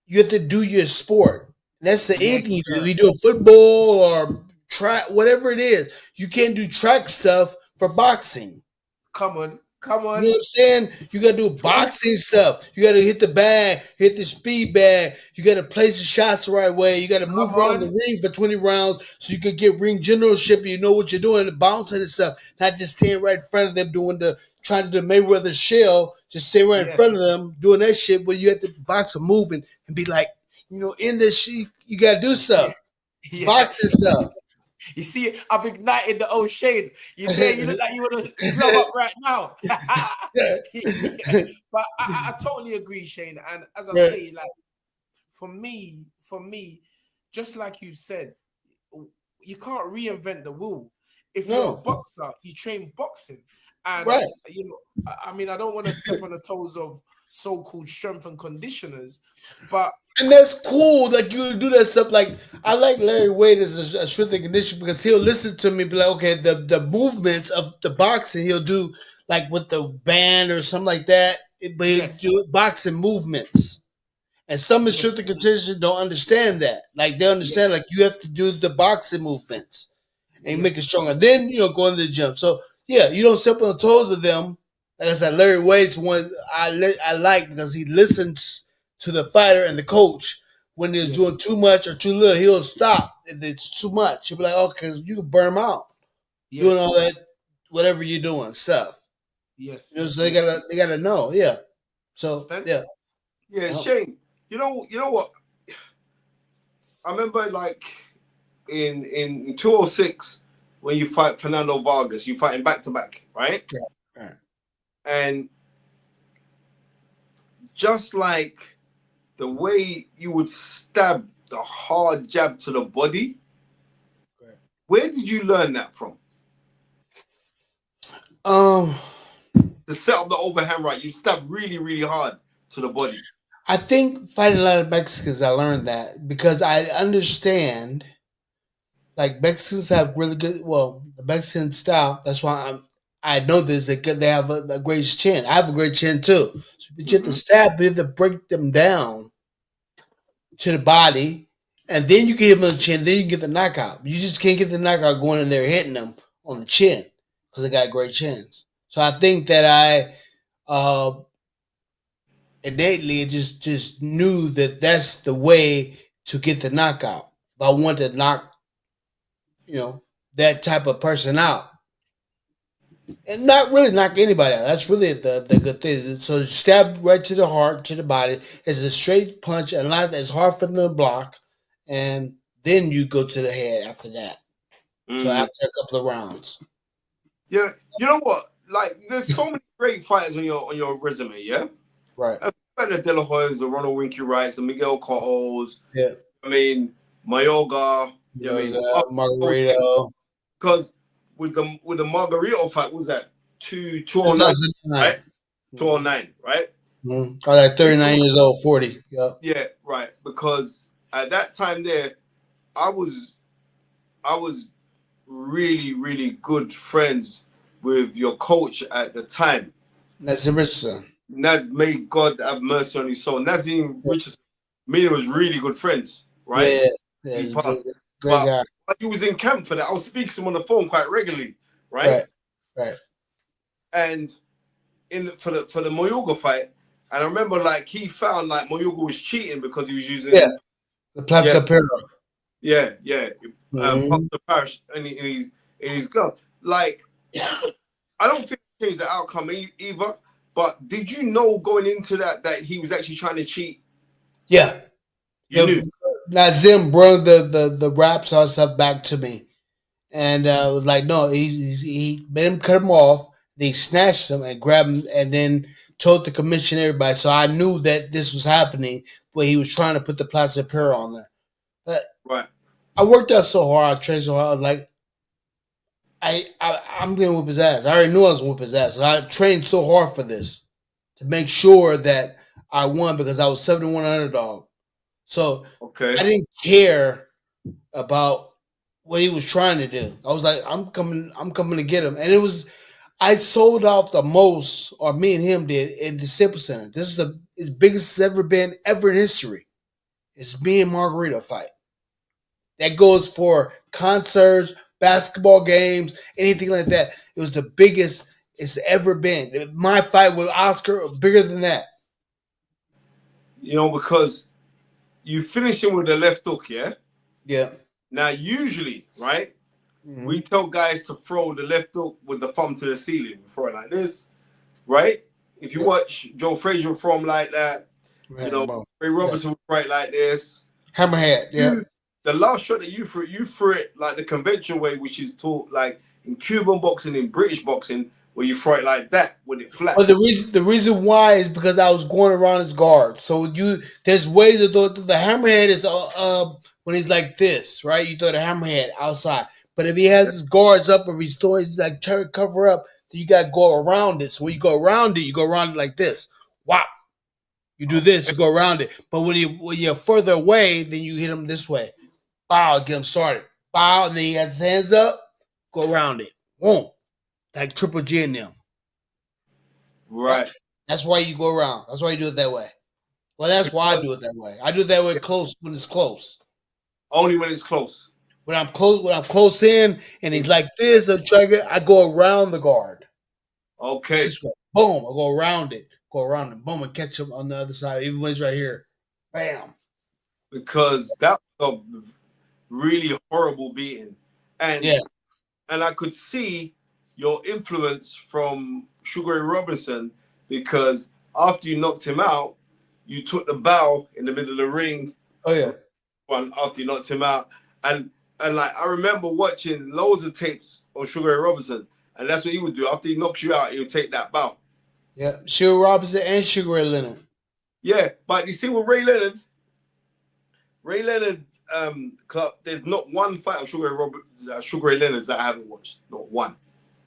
you have to do your sport. That's the anything you do. You do football or track, whatever it is. You can't do track stuff for boxing. Come on. You know what I'm saying? You got to do boxing stuff. You got to hit the bag, hit the speed bag. You got to place the shots the right way. You got to move around the ring for 20 rounds so you could get ring generalship. You know what you're doing, the bouncing and stuff. Not just standing right in front of them trying to do Mayweather shell. Just stay right in front of them doing that shit. But you have to box and moving and be like, in this shit, you got to do stuff. Boxing stuff. You see, I've ignited the old Shane. You look like you want to blow up right now. But I totally agree, Shane. And as I say, like for me, just like you said, you can't reinvent the wheel. If you're a boxer, you train boxing. And I mean, I don't want to step on the toes of so-called strength and conditioners, but and that's cool that you do that stuff. Like I like Larry Wade as a strength and conditioning because he'll listen to me, be like, okay, the movements of the boxing he'll do like with the band or something like that, but he'll do boxing movements. And some strength and conditioners don't understand that. Like they understand like you have to do the boxing movements and make it stronger. Then go into the gym. So you don't step on the toes of them. Like I said, Larry Wade's one I like because he listens to the fighter and the coach. When they're doing too much or too little, he'll stop if it's too much. He'll be like, okay, you can burn them out. Doing all that, whatever you're doing, stuff. Yes. So they gotta know, So Shane, you know what? I remember like in 206 when you fight Fernando Vargas, you fighting back to back, right? Yeah. Right. And just like the way you would stab the hard jab to the body, where did you learn that from? To set up the overhand right, you stab really, really hard to the body. I think fighting a lot of Mexicans, I learned that because I understand. Like Mexicans have really good, the Mexican style. That's why I know this. They have a great chin. I have a great chin too. So you have to stab, you have to break them down to the body, and then you can hit them on the chin. Then you can get the knockout. You just can't get the knockout going in there hitting them on the chin because they got great chins. So I think that innately just knew that that's the way to get the knockout. If I want to knock, that type of person out, and not really knock anybody out. That's really the good thing. So stab right to the heart, to the body. It's a straight punch, and it's hard for them to block, and then you go to the head after that. So after a couple of rounds. Yeah, you know what? Like, there's so many great fighters on your resume. Yeah, Right. The De La Hoyas, the Ronald Winky Wrights, the Miguel Cottos. Yeah. I mean, Mayoga. Yeah, Margarito. Because with the Margarito fight, what was that 209, right? 209, right? Mm-hmm. Oh, like 39 years old, 40. Yeah. Yeah, right. Because at that time there, I was really, really good friends with your coach at the time. Nazim Richardson. May God have mercy on his soul. Nazim Richardson, me and him was really good friends, right? Yeah, he passed. Great guy. But he was in camp for that. I was speaking to him on the phone quite regularly, right? Right. And for the Moyoga fight, and I remember like he found like Moyoga was cheating because he was using the Plaza Pera. Yeah. The parish in his glove. Like, I don't think it changed the outcome either. But did you know going into that he was actually trying to cheat? Yeah. You knew. Nazim brought the rap sauce stuff back to me, and was like, no, he made him cut him off. They snatched him and grabbed him, and then told the commission everybody. So I knew that this was happening, but he was trying to put the Plaza Pera on there. But right. I worked out so hard. I trained so hard. Like, I'm gonna whip his ass. I already knew I was gonna whip his ass. So I trained so hard for this to make sure that I won because I was 7-1 underdog. So I didn't care about what he was trying to do. I was like, I'm coming to get him. And I sold out the most, or me and him did, in the Staples Center. This is as biggest it's ever been ever in history. It's me and Margarito fight. That goes for concerts, basketball games, anything like that. It was the biggest it's ever been. My fight with Oscar was bigger than that. Because you finish him with the left hook, yeah? Yeah. Now, usually, right, we tell guys to throw the left hook with the thumb to the ceiling. We throw it like this, right? If you watch Joe Frazier throw him like that, Ray Robertson would throw it like this. Hammerhead, yeah. The last shot that you threw it like the conventional way, which is taught like in Cuban boxing, in British boxing, where you throw it like that with it flat. But the reason why is because I was going around his guard. So there's ways to throw the hammerhead is when he's like this, right? You throw the hammerhead outside. But if he has his guards up or he's like trying to cover up, then you gotta go around it. So when you go around it like this. Wow. You do this, you go around it. But when you're further away, then you hit him this way. Bow, get him started. Bow, and then he has his hands up, go around it. Boom. Like Triple G in them. Right. That's why you go around. That's why you do it that way. Well, that's why I do it that way. I do it that way close when it's close. Only when it's close. When I'm close in and he's like this, I go around the guard. Okay. This way. Boom. I go around it. Boom, and catch him on the other side, even when he's right here. Bam. Because that was a really horrible beating. And I could see your influence from Sugar Ray Robinson, because after you knocked him out, you took the bow in the middle of the ring. Oh yeah. One after you knocked him out. And like I remember watching loads of tapes on Sugar Ray Robinson, and that's what he would do. After he knocks you out, he would take that bow. Yeah, Sugar Robinson and Sugar Ray Leonard. Yeah, but you see with Ray Leonard, there's not one fight of Sugar Ray Leonard's that I haven't watched. Not one.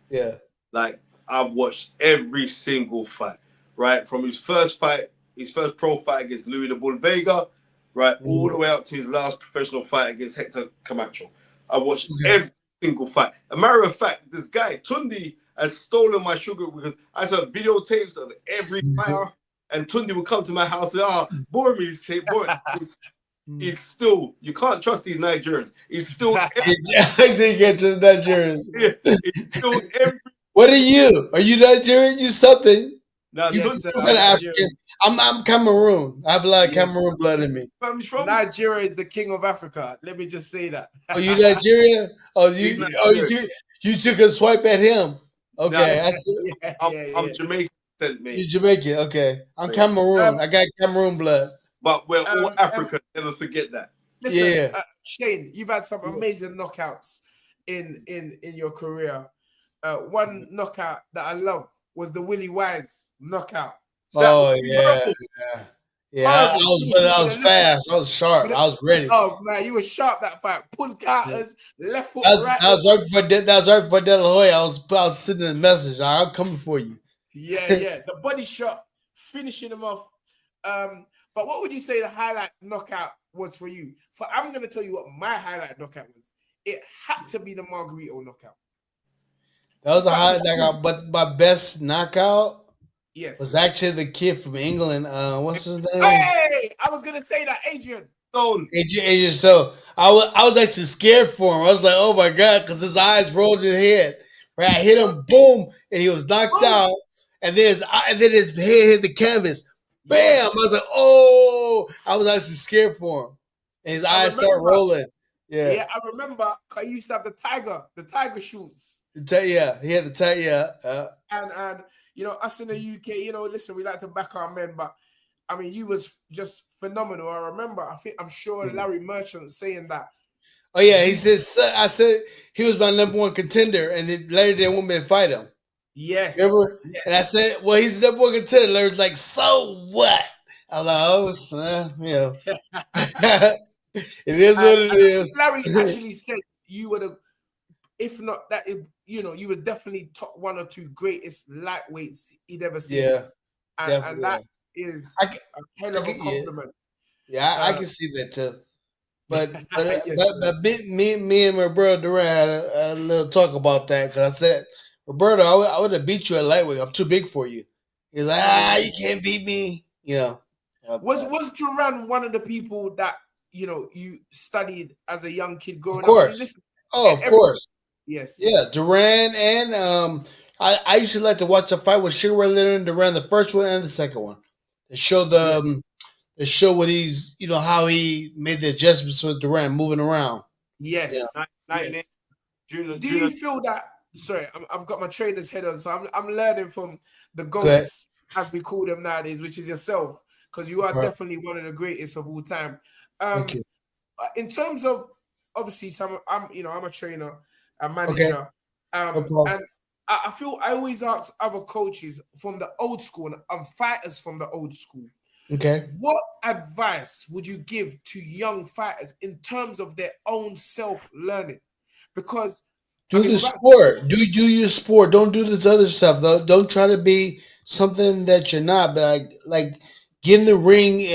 Yeah. Like, I've watched every single fight, right? From his first fight, his first pro fight against Louis the Bull Vega, right, all the way up to his last professional fight against Hector Camacho. I watched every single fight. A matter of fact, this guy, Tunde, has stolen my sugar because I saw videotapes of every fighter, and Tunde would come to my house and bore me this tape, bore It's still, you can't trust these Nigerians. It's still actually get to Nigerians. It's still every. What are you? Are you Nigerian? You something? No, You Yes, I'm kind of Nigeria. African. I'm Cameroon. I have a lot of Yes. Cameroon blood in me. where he's from? Nigeria is the king of Africa. Let me just say that. Oh, you Nigerian? Oh, He's you took a swipe at him. Okay, No, I see. yeah, I'm, yeah, I'm yeah. Jamaican, sent me. You Jamaican. Okay, I'm Jamaican. Cameroon. I got Cameroon blood. But we're all Um, African. Never forget that. Listen, Yeah. Shane, you've had some amazing knockouts in your career. One knockout that I love was the Willie Wise knockout. That Oh was yeah, horrible. yeah, yeah. Horrible. I was fast. I was sharp. I was ready. Oh man, you were sharp that fight. Pull Yeah. counters, left foot, That was, right. that was right before that was right before De La Hoya. I was sending a message. I'm coming for you. Yeah, yeah. The body shot, finishing him off. But what would you say the highlight knockout was for you? I'm gonna tell you what my highlight knockout was. It had to be the Margarito knockout. That was a high knockout, but my best knockout Yes. was actually the kid from England. What's his name? Hey, I was gonna say that, Adrian. Stone. Adrian. So I was actually scared for him. I was like, oh my god, because his eyes rolled in his head. Right, I hit him, boom, and he was knocked out. And then his head hit the canvas. Bam! Yes. I was like, oh! I was actually scared for him. And his eyes started rolling. Yeah. Yeah, I remember I used to have the tiger shoes. Yeah, he had the tight, yeah. And us in the UK, listen, we like to back our men, but I mean, you was just phenomenal. I remember, I'm sure Larry Merchant saying that. Oh yeah, he said, I said he was my number one contender, and then Larry didn't want me to fight him. Yes. Remember? Yes. And I said, well, he's the number one contender. Larry's like, so what? I'm like, it is what it is. Larry actually said you were if not that, you were definitely top one or two greatest lightweights he'd ever seen. Yeah. And that is a hell of a compliment. Yeah, I can see that too. But Yes, me and my brother Durant had a little talk about that because I said, Roberto, I would have beat you at lightweight. I'm too big for you. He's like, you can't beat me. Was Duran one of the people that you studied as a young kid growing up? Of course. Of course. Yes. Yeah, Duran and I used to like to watch the fight with Sugar Ray Leonard and Duran, the first one and the second one. To show what he's how he made the adjustments with Duran moving around. Yes. Yeah. Yes. Do you feel that? Sorry, I've got my trainer's head on, so I'm learning from the GOATs, as we call them nowadays, which is yourself, because you are definitely one of the greatest of all time. In terms of obviously, I'm a trainer, a manager, and I feel I always ask other coaches from the old school and fighters from the old school. Okay. What advice would you give to young fighters in terms of their own self-learning? Because do the sport. Do your sport. Don't do this other stuff. Don't try to be something that you're not. But like get in the ring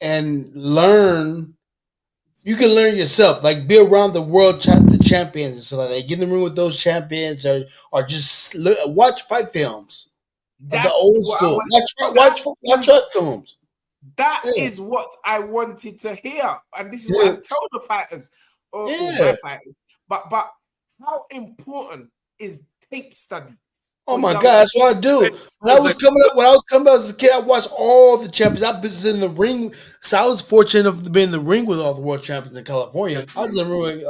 and learn. You can learn yourself. Like be around the world the champions and stuff like that. Get in the ring with those champions, or just watch fight films of the old school. Watch fight films. That is what I wanted to hear, and this is what I tell the fighters or my fighters. But how important is tape study? Oh my God, that's what I do. When I was coming up as a kid, I watched all the champions. I was in the ring, so I was fortunate enough to be in the ring with all the world champions in California. I was in the ring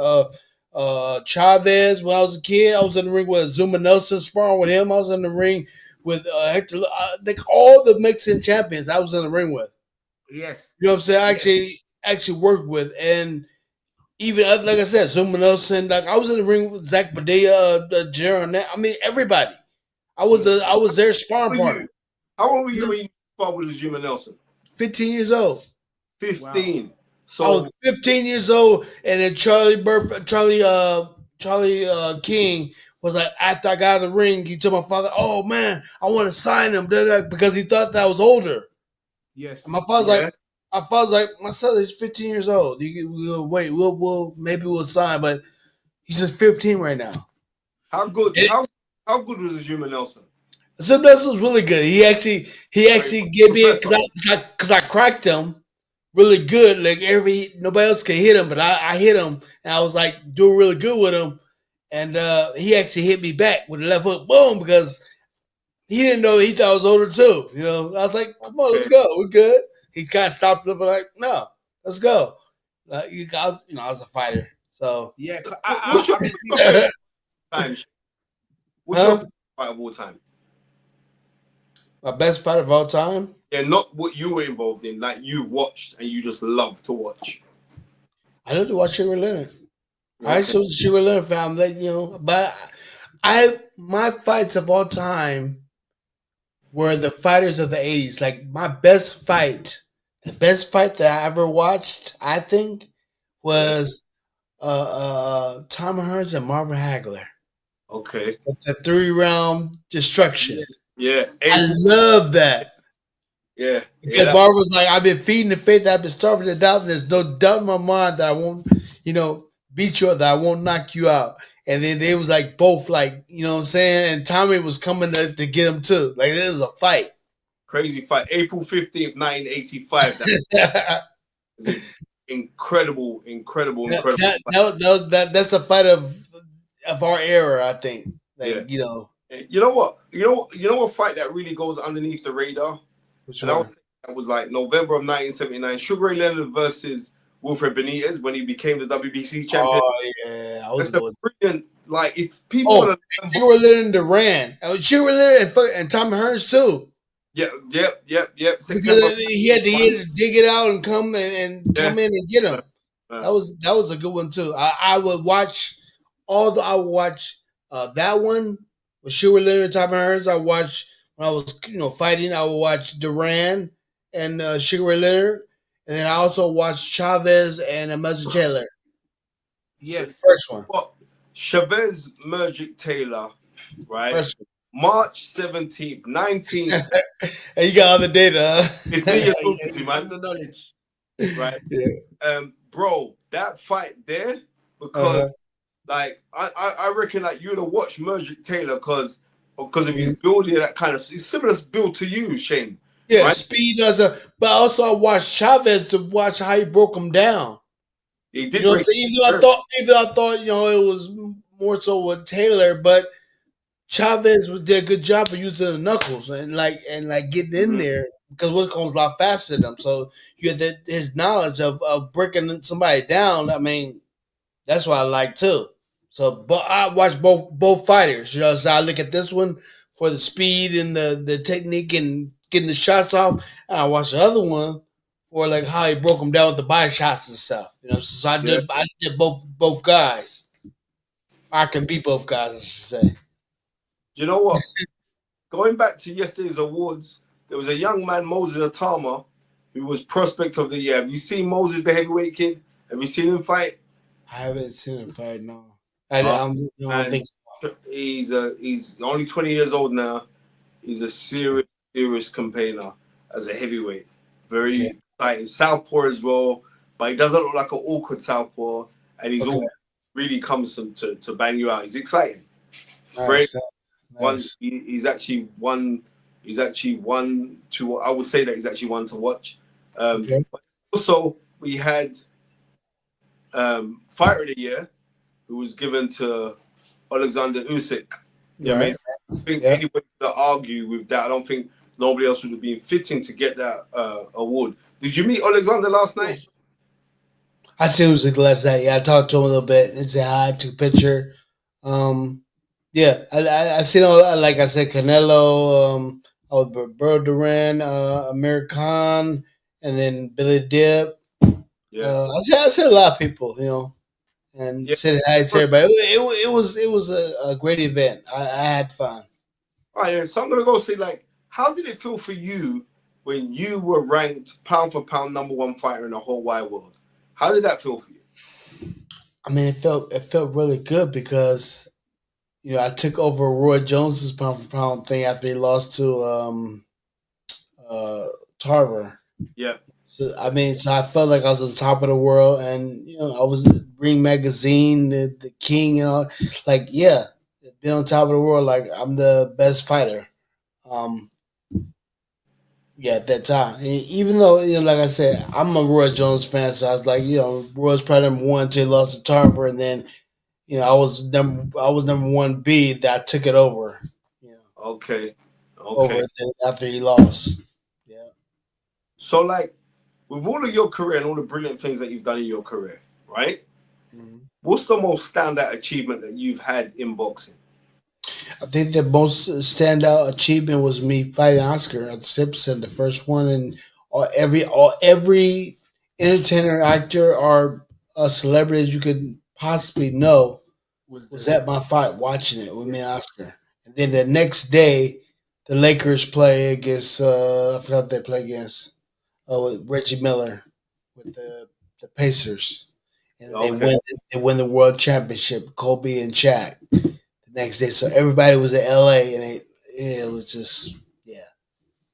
with Chavez when I was a kid. I was in the ring with Zuma Nelson sparring with him. I was in the ring with Hector. Like all the Mexican champions, I was in the ring with. Yes, you know what I'm saying. I actually worked with, and even like I said, Zuma Nelson. Like I was in the ring with Zach Padilla, Jaron. I mean, everybody. I was their sparring partner. How old were you when you fought with Zuma Nelson? 15 years old. 15. Wow. So I was 15 years old, and then Charlie King was like, after I got out of the ring, he told my father, "Oh man, I want to sign him," because he thought that I was older. Yes. And my father's like, my son is 15 years old. We'll wait. Maybe we'll sign, but he's just 15 right now. How good? How good was Zuma Nelson? Zuma Nelson was really good. He actually gave me it because I cracked him really good. Like nobody else could hit him, but I hit him, and I was like doing really good with him. And he actually hit me back with the left hook, boom, because he didn't know. He thought I was older too. You know, I was like, "Come on, let's go. We're good." He kind of stopped up, like, "No, let's go." I was a fighter, so Yeah, What's your favorite time? What's your favorite fight of all time? my best fight of all time. Yeah, not what you were involved in, like you watched and you just love to watch. I love to watch Sugar Leonard. Okay. I actually was a Sugar Leonard fan, like, you know, but my fights of all time were the fighters of the 80s. Like my best fight, the best fight that I ever watched, I think, was Tom Hearns and Marvin Hagler. Okay. It's a 3-round destruction. Yeah. I love that. Yeah. Because Marvin was like, I've been feeding the faith, I've been starving to doubt, and there's no doubt in my mind that I won't, you know, beat you, that I won't knock you out. And then they was like both like, you know what I'm saying? And Tommy was coming to get him too. Like it was a fight. Crazy fight. April 15th, 1985. That was incredible. That's a fight of our era, I think. Like, yeah. you know. You know what fight that really goes underneath the radar? Which one? That was like November of 1979. Sugar Ray Leonard versus Wilfred Benitez when he became the WBC champion. Oh yeah, I was brilliant. Like if people want to, Sugar Leonard and Duran, Sugar Leonard and Tom Hearns too. Yep. Because he had to dig it out and come come in and get him. That was a good one too. I would watch that one with Sugar Leonard and Tom Hearns. I watched when I was fighting. I would watch Duran and Sugar Leonard, and then I also watched Chavez and Measure Taylor. Yes, first one. Well, Chavez Mergic Taylor, right? First one. March 17th, 19. And you got all the data, huh? It's me you're talking to, man. The knowledge. Right? Yeah. Bro, that fight there, because like I reckon like you'd have watched Mergic Taylor because of his building, that kind of similar build to you, Shane. Yeah, right? speed but also I watched Chavez to watch how he broke him down. He did. You know what I'm saying? Even though I thought it was more so with Taylor, but Chavez did a good job of using the knuckles and getting in there because Wilcomb's a lot faster than him. So you had his knowledge of breaking somebody down. I mean, that's what I like too. So, but I watch both fighters. So I look at this one for the speed and the technique and getting the shots off, and I watch the other one for like how he broke them down with the body shots and stuff. So I did both guys. I can beat both guys, I should say. You know what? Going back to yesterday's awards, there was a young man, Moses Atama, who was prospect of the year. Have you seen Moses, the heavyweight kid? Have you seen him fight? I haven't seen him fight. No, I don't think so. He's only 20 years old now. He's a serious campaigner as a heavyweight. Very exciting. Southpaw as well, but he doesn't look like an awkward southpaw, and he's all really comes to bang you out. He's exciting. Nice. He's actually one to. I would say that he's actually one to watch. Also, we had Fighter of the Year, who was given to Alexander Usyk. Yeah, I mean, I think anybody could argue with that. I don't think nobody else would have been fitting to get that award. Did you meet Alexander last night? I see Usyk last night. Yeah, I talked to him a little bit and said hi, took a picture. Yeah, I seen like I said, Canelo, Bro Duran, Amir Khan, and then Billy Dip. Yeah, I said a lot of people, and said hi to everybody. It was a great event. I had fun. All right, so I'm gonna go see how did it feel for you when you were ranked pound for pound #1 fighter in the whole wide world? How did that feel for you? I mean, it felt really good because I took over Roy Jones's pound for pound thing after he lost to Tarver. Yeah. So I felt like I was on top of the world, and I was Ring Magazine, the king, and all. Being on top of the world, like I'm the best fighter. At that time, and even though like I said, I'm a Roy Jones fan, so I was like, Roy's probably #1 until he lost to Tarver, and then I was number 1B that I took it over. Okay. over Okay. after he lost. Yeah. So, like, with all of your career and all the brilliant things that you've done in your career, right? Mhm. What's the most standout achievement that you've had in boxing? I think the most standout achievement was me fighting Oscar at Simpson, the first one, and every entertainer, actor, or a celebrity you could possibly know Was was there? at my fight watching it with Yeah. me and Oscar. And then the next day, the Lakers play against I forgot what they play against. With Reggie Miller with the Pacers, and Okay. they win the world championship. Kobe and Shaq the next day. So everybody was in LA, and it was just yeah,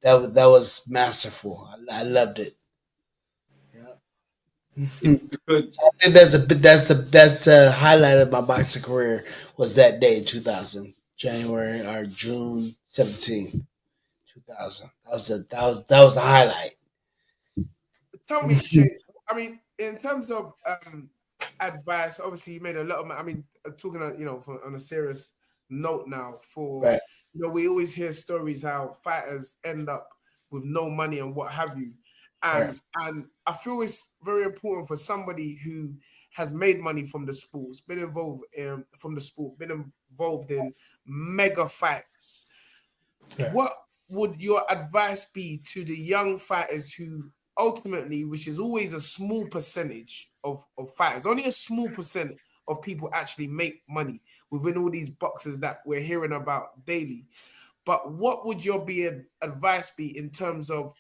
that was masterful. I loved it. Yeah. Yeah, good. I think that's the highlight of my boxing career was that day, 2000, January or June 17th, 2000. That was the highlight. Tell me, Shane. I mean, in terms of advice, obviously you made a lot of. I mean, talking on a serious note now. For Right, we always hear stories how fighters end up with no money and what have you, right. and I feel it's very important for somebody who has made money from the sports, been involved from the sport, been involved in mega fights. Yeah. What would your advice be to the young fighters who ultimately, which is always a small percentage of fighters, only a small percent of people actually make money within all these boxes that we're hearing about daily. But what would your advice be in terms of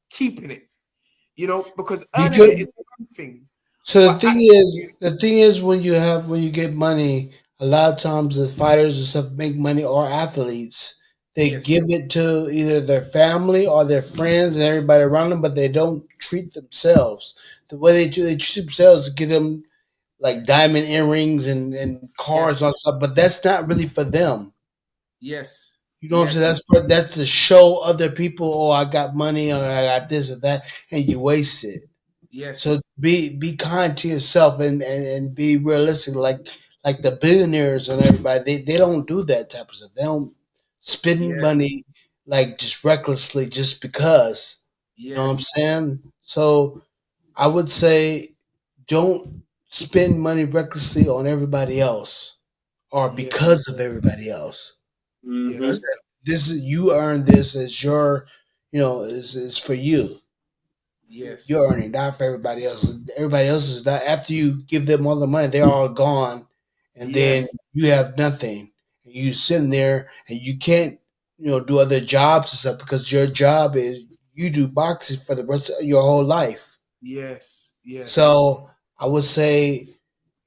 keeping it? Because earning Because it is one thing, so but actually, the thing is when you get money, a lot of times the fighters and stuff make money or athletes, they yes, give it to either their family or their friends and everybody around them, but they don't treat themselves. The way they treat themselves to get them like diamond earrings and cars and yes, stuff, but that's not really for them. yes, You know what I'm saying? yes, That's to show other people, oh, I got money or I got this or that, and you waste it. So yes, be kind to yourself and be realistic. Like the billionaires and everybody, they don't do that type of stuff. They don't spend yes, money like just recklessly just because. You know what I'm yes, saying? So I would say don't spend money recklessly on everybody else or yes, because of everybody else. You know, Mm-hmm. yes, this is you earn this as your, is for you. You're yes, earning, not for everybody else. Everybody else is not. After you give them all the money, they're all gone, and then yes, you have nothing. And you sitting there, and you can't, do other jobs and stuff because your job is you do boxing for the rest of your whole life. yes, yes, So I would say,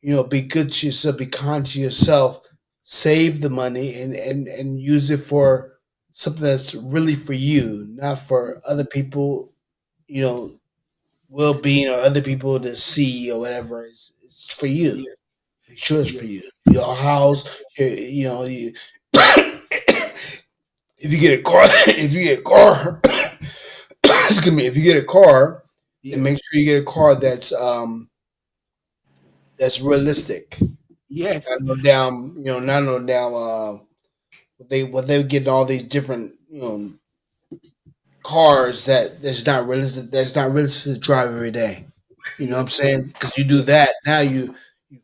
be good to yourself, be kind to yourself, save the money, and use it for something that's really for you, not for other people. You know, well being or other people to see or whatever. It's for you. yes, Make sure it's yes, for you. Your house, if you get a car, if you get a car, excuse me, if you get a car, then make yes, sure you get a car that's realistic. Not yes, no damn, not no damn. What they getting all these different cars that's not realistic to drive every day. You know what I'm yes, saying? Because you do yes, that now, you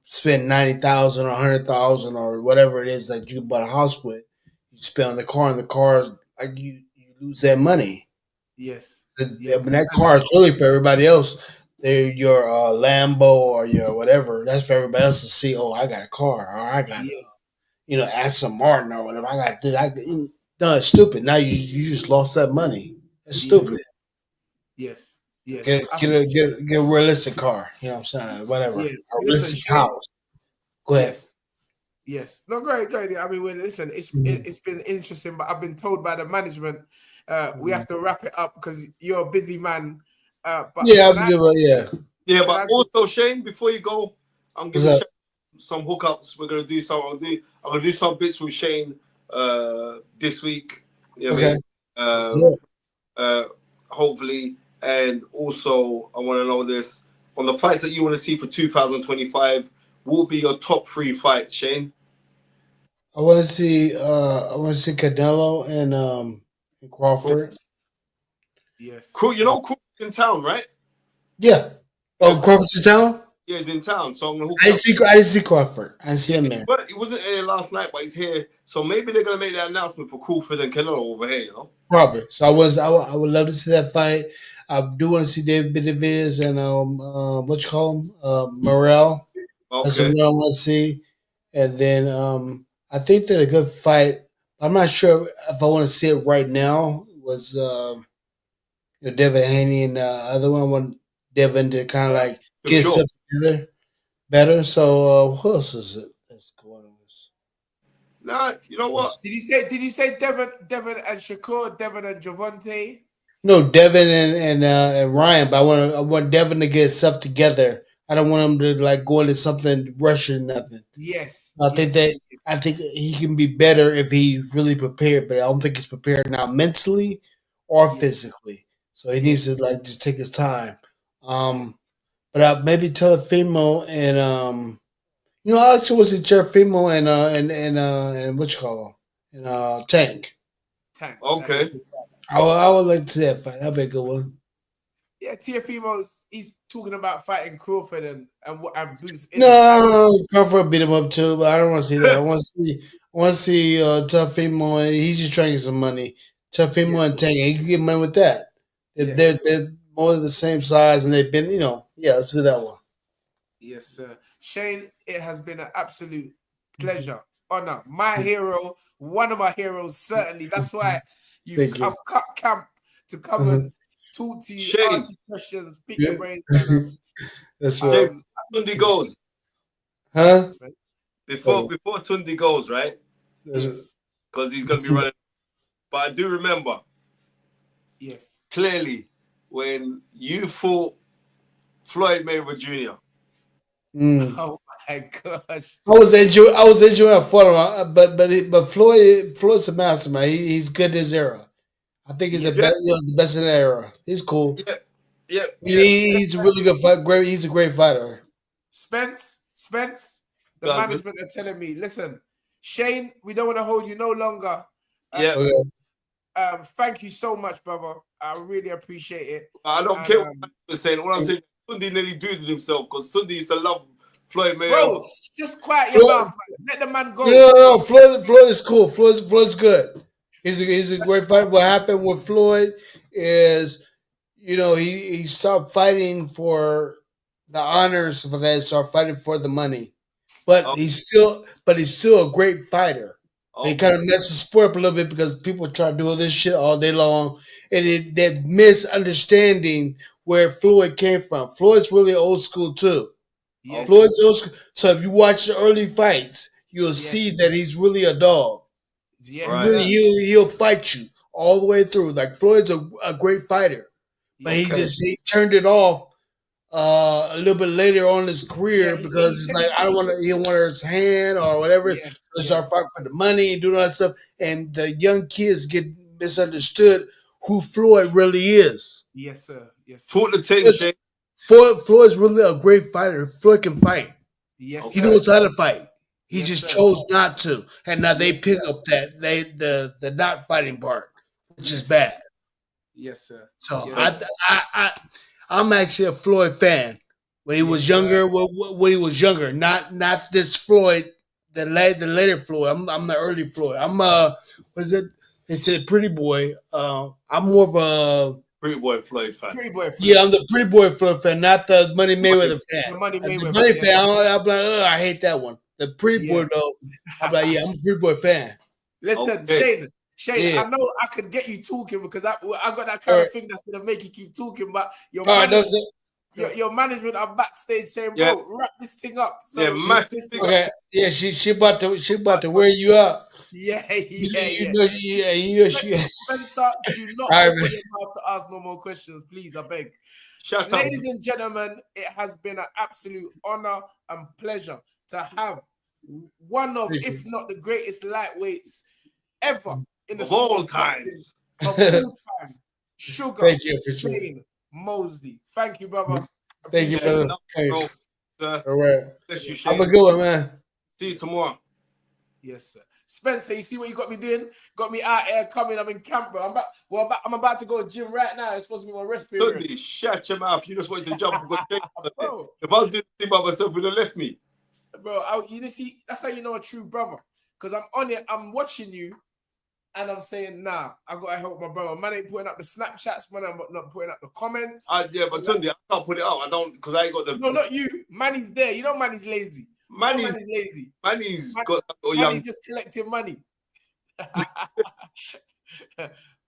spend 90,000 or 100,000 or whatever it is that you bought a house with. You spend on the car, and the car like you lose that money. yes, I yes, mean, that car is really for everybody else. They're your Lambo or your whatever. That's for everybody else to see. Oh, I got a car, or I got yes, Aston Martin or whatever. I got this. No, it's stupid. Now you just lost that money. That's yes, stupid. yes, yes. Get get a realistic car. You know what I'm saying? Whatever. Yeah. A Listen, realistic Shane. house. Go ahead. Yes, yes. No, great, great. I mean, well, listen, Mhm. it's been interesting, but I've been told by the management we Mhm. have to wrap it up because you're a busy man. But Yeah, yeah. Yeah, can but I just also Shane, before you go, I'm What's giving up? Shane some hookups. We're gonna do some. I'm gonna do some bits with Shane this week. You know what I Okay. mean? Yeah. Uh, hopefully, and also I want to know this on the fights that you want to see for 2025. Will be your top three fights, Shane? I want to see. I want to see Canelo and in Crawford. Yes. Cool. You know, Cool's in town, right? Yeah. Oh, Crawford's in town? Yeah, he's in town. So I'm gonna hook I up. didn't see Crawford. I didn't see him there. But he wasn't here last night, but he's here. So maybe they're gonna make that announcement for Crawford and Canelo over here. You know. Probably. So I would love to see that fight. I do want to see David Benavidez and what you call him? Morrell. That's Okay. what I want to see. And then I think that a good fight. I'm not sure if I want to see it right now. Was Devin Haney and the other one? I want Devin to kind of like For get sure. stuff together better. So who else is it? That's going on this. Nah, you know what? Did you say Devin and Shakur, Devin and Javante? No, Devin and Ryan, but I want Devin to get stuff together. I don't want him to like go into something rushing nothing. Yes. I think he can be better if he's really prepared, but I don't think he's prepared now mentally or physically. So he needs to like just take his time. But maybe Telefimo and I actually was in Telefimo and what you call him and Tank. Okay. I would like to see that fight. That'd be a good one. Yeah, Tiafimo's he's talking about fighting Crawford and Boots. No, Crawford beat him up too, but I don't want to see that. I want to see Telefimo, and he's just trying to get some money. Telefimo and Tank, he can get money with that. They're more the same size, and they've been, let's do that one. Yes, sir. Shane, it has been an absolute pleasure, honor. My hero, one of my heroes, certainly. That's why I've cut camp to come and talk to you, Shane. ask you questions, pick your brains. And, that's right. Tunde goes. Huh? Before Tunde goes, right? Yes. Because he's gonna be running. But I do remember. Yes. Clearly, when you fought Floyd Mayweather Jr. Oh my gosh! I was injured when I fought him, but Floyd's a mastermind. He's good in his era. I think he's the best in the era. He's cool. Yeah. He's a really good fight. He's a great fighter. Spence, the management are telling me, listen, Shane, we don't want to hold you no longer. Thank you so much, brother. I really appreciate it. I don't care what I'm saying. What I'm saying, Tunde nearly dooted himself because Tunde used to love Floyd Mayweather. Bro, just quiet your mouth. Let the man go. No, Floyd is cool. Floyd's good. He's a great fighter. What happened with Floyd is, he stopped fighting for the honors for that. Started fighting for the money, but he's still a great fighter. They kind of messed the sport up a little bit because people try to do all this shit all day long, and they're misunderstanding where Floyd came from. Floyd's really old school too. Yes. Floyd's old school. So if you watch the early fights, you'll see that he's really a dog. Yes. Really, he'll fight you all the way through. Like Floyd's a great fighter, but he turned it off a little bit later on in his career because it's like I don't want to. He don't want his hand or whatever. So start fighting for the money and doing all that stuff, and the young kids get misunderstood who Floyd really is. Yes, sir. Yes. Talk the thing, Shane. Floyd's really a great fighter. Floyd can fight. Yes, he knows how to fight. He just chose not to, and now they pick up that the not fighting part, which is bad. Yes, sir. So I'm actually a Floyd fan. When he was younger, when he was younger, not this Floyd, the later Floyd. I'm the early Floyd. I'm what is it? They said Pretty Boy. I'm more of a Pretty Boy Floyd fan. Yeah, I'm the Pretty Boy Floyd fan, not the Money Mayweather fan. The Money Mayweather fan. I'm like, I hate that one. The Pretty Boy though, I'm like, I'm a Pretty Boy fan. Listen, Shane, I know I could get you talking because I got that kind of thing that's gonna make you keep talking, but your management are backstage saying, bro, wrap this thing up. So she about to wear you up. Spencer, do not open your mouth to ask no more questions, please. I beg. Ladies and gentlemen, it has been an absolute honor and pleasure to have one of, if not the greatest lightweights ever in the of all times. Sugar Shane Mosley. Thank you, brother. Thank you, brother. All right. Have a good one, man. See you tomorrow. Yes, sir. Spencer, you see what you got me doing? Got me out here coming. I'm in camp, bro. I'm about to go to gym right now. It's supposed to be my rest period. Tunde, shut your mouth. You just wanted to jump. Bro, If I was doing the thing by myself, you'd have left me. bro, you see, that's how you know a true brother. Because I'm on it, I'm watching you, and I'm saying, nah, I gotta help my brother. Man ain't putting up the Snapchats, man. I'm not putting up the comments. Yeah, but Tunde, I can't put it out. I don't, because I ain't got the. No, not you. Manny's there. You know Manny's lazy. Manny's lazy. Manny's just collecting money.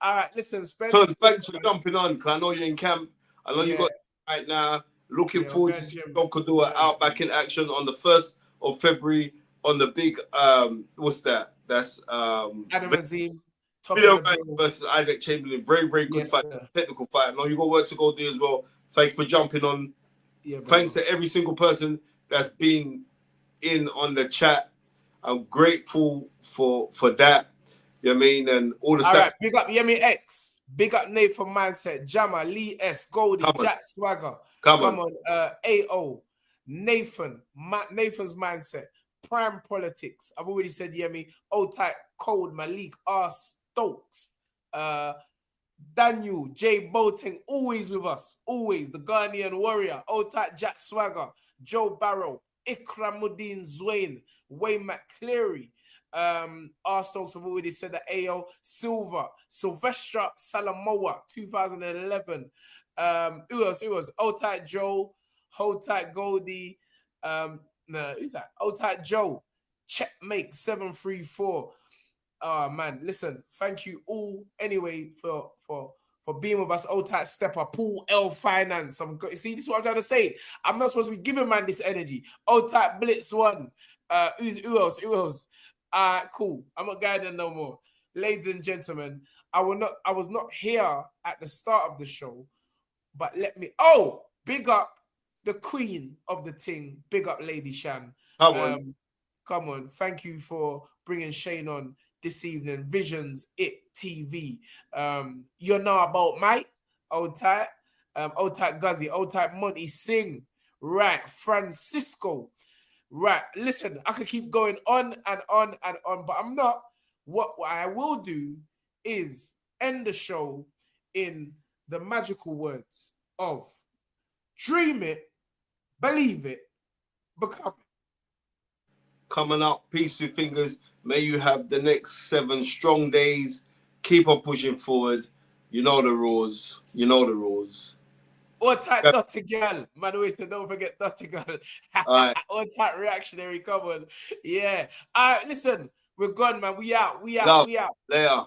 All right, listen, Spence. Tunde, thanks for jumping on, because I know you're in camp. I know you got right now. Looking forward to seeing Dokadua out back in action on the 1st of February on the big, what's that? That's Adam Azim. Video versus Isaac Chamberlain. Very, very good fight. Sir. Technical fight. I know you got work to go do as well. Thank you for jumping on. Yeah, thanks to every single person that's been in on the chat. I'm grateful for that. You know what I mean? And all the stuff. Right, big up Yemi X. Big up Nathan Mindset. Jammer, Lee S. Goldie, Jack Swagger. Come on. AO. Nathan. Nathan's Mindset. Prime Politics. I've already said Yemi. Old Type Code. Malik R. Stokes. Daniel J. Boateng, always with us. Always. The Ghanaian Warrior. Old Type Jack Swagger. Joe Barrow. Ikramuddin Zwain. Wayne McCleary. R. Stokes have already said that. AO Silver. Sylvester Salamoa 2011. Who else? Old Type Joe. Hold Tight Goldie. No, who's that? Old Tight Joe. Checkmate 734. Oh man, listen, thank you all anyway for being with us. Old Tight Stepper, Paul L Finance. See, this is what I'm trying to say. I'm not supposed to be giving man this energy. Old Tight Blitz 1. Who else? Cool. I'm not guiding no more. Ladies and gentlemen, I was not here at the start of the show, but big up the queen of the ting. Big up Lady Shan. Come on. Thank you for bringing Shane on this evening. Visions It TV. You know about Mike. Old Tight Guzzy. Old Tight Monty Singh. Right. Francisco. Right. Listen, I could keep going on and on and on, but I'm not. What I will do is end the show in the magical words of dream it, believe it, become it. Coming up, peace with fingers. May you have the next 7 strong days. Keep on pushing forward. You know the rules. All tight Dotty Girl. Man, always said, don't forget Dotty Girl. All tight reactionary. Come on. Yeah. All right, listen. We're gone, man. We out. Later.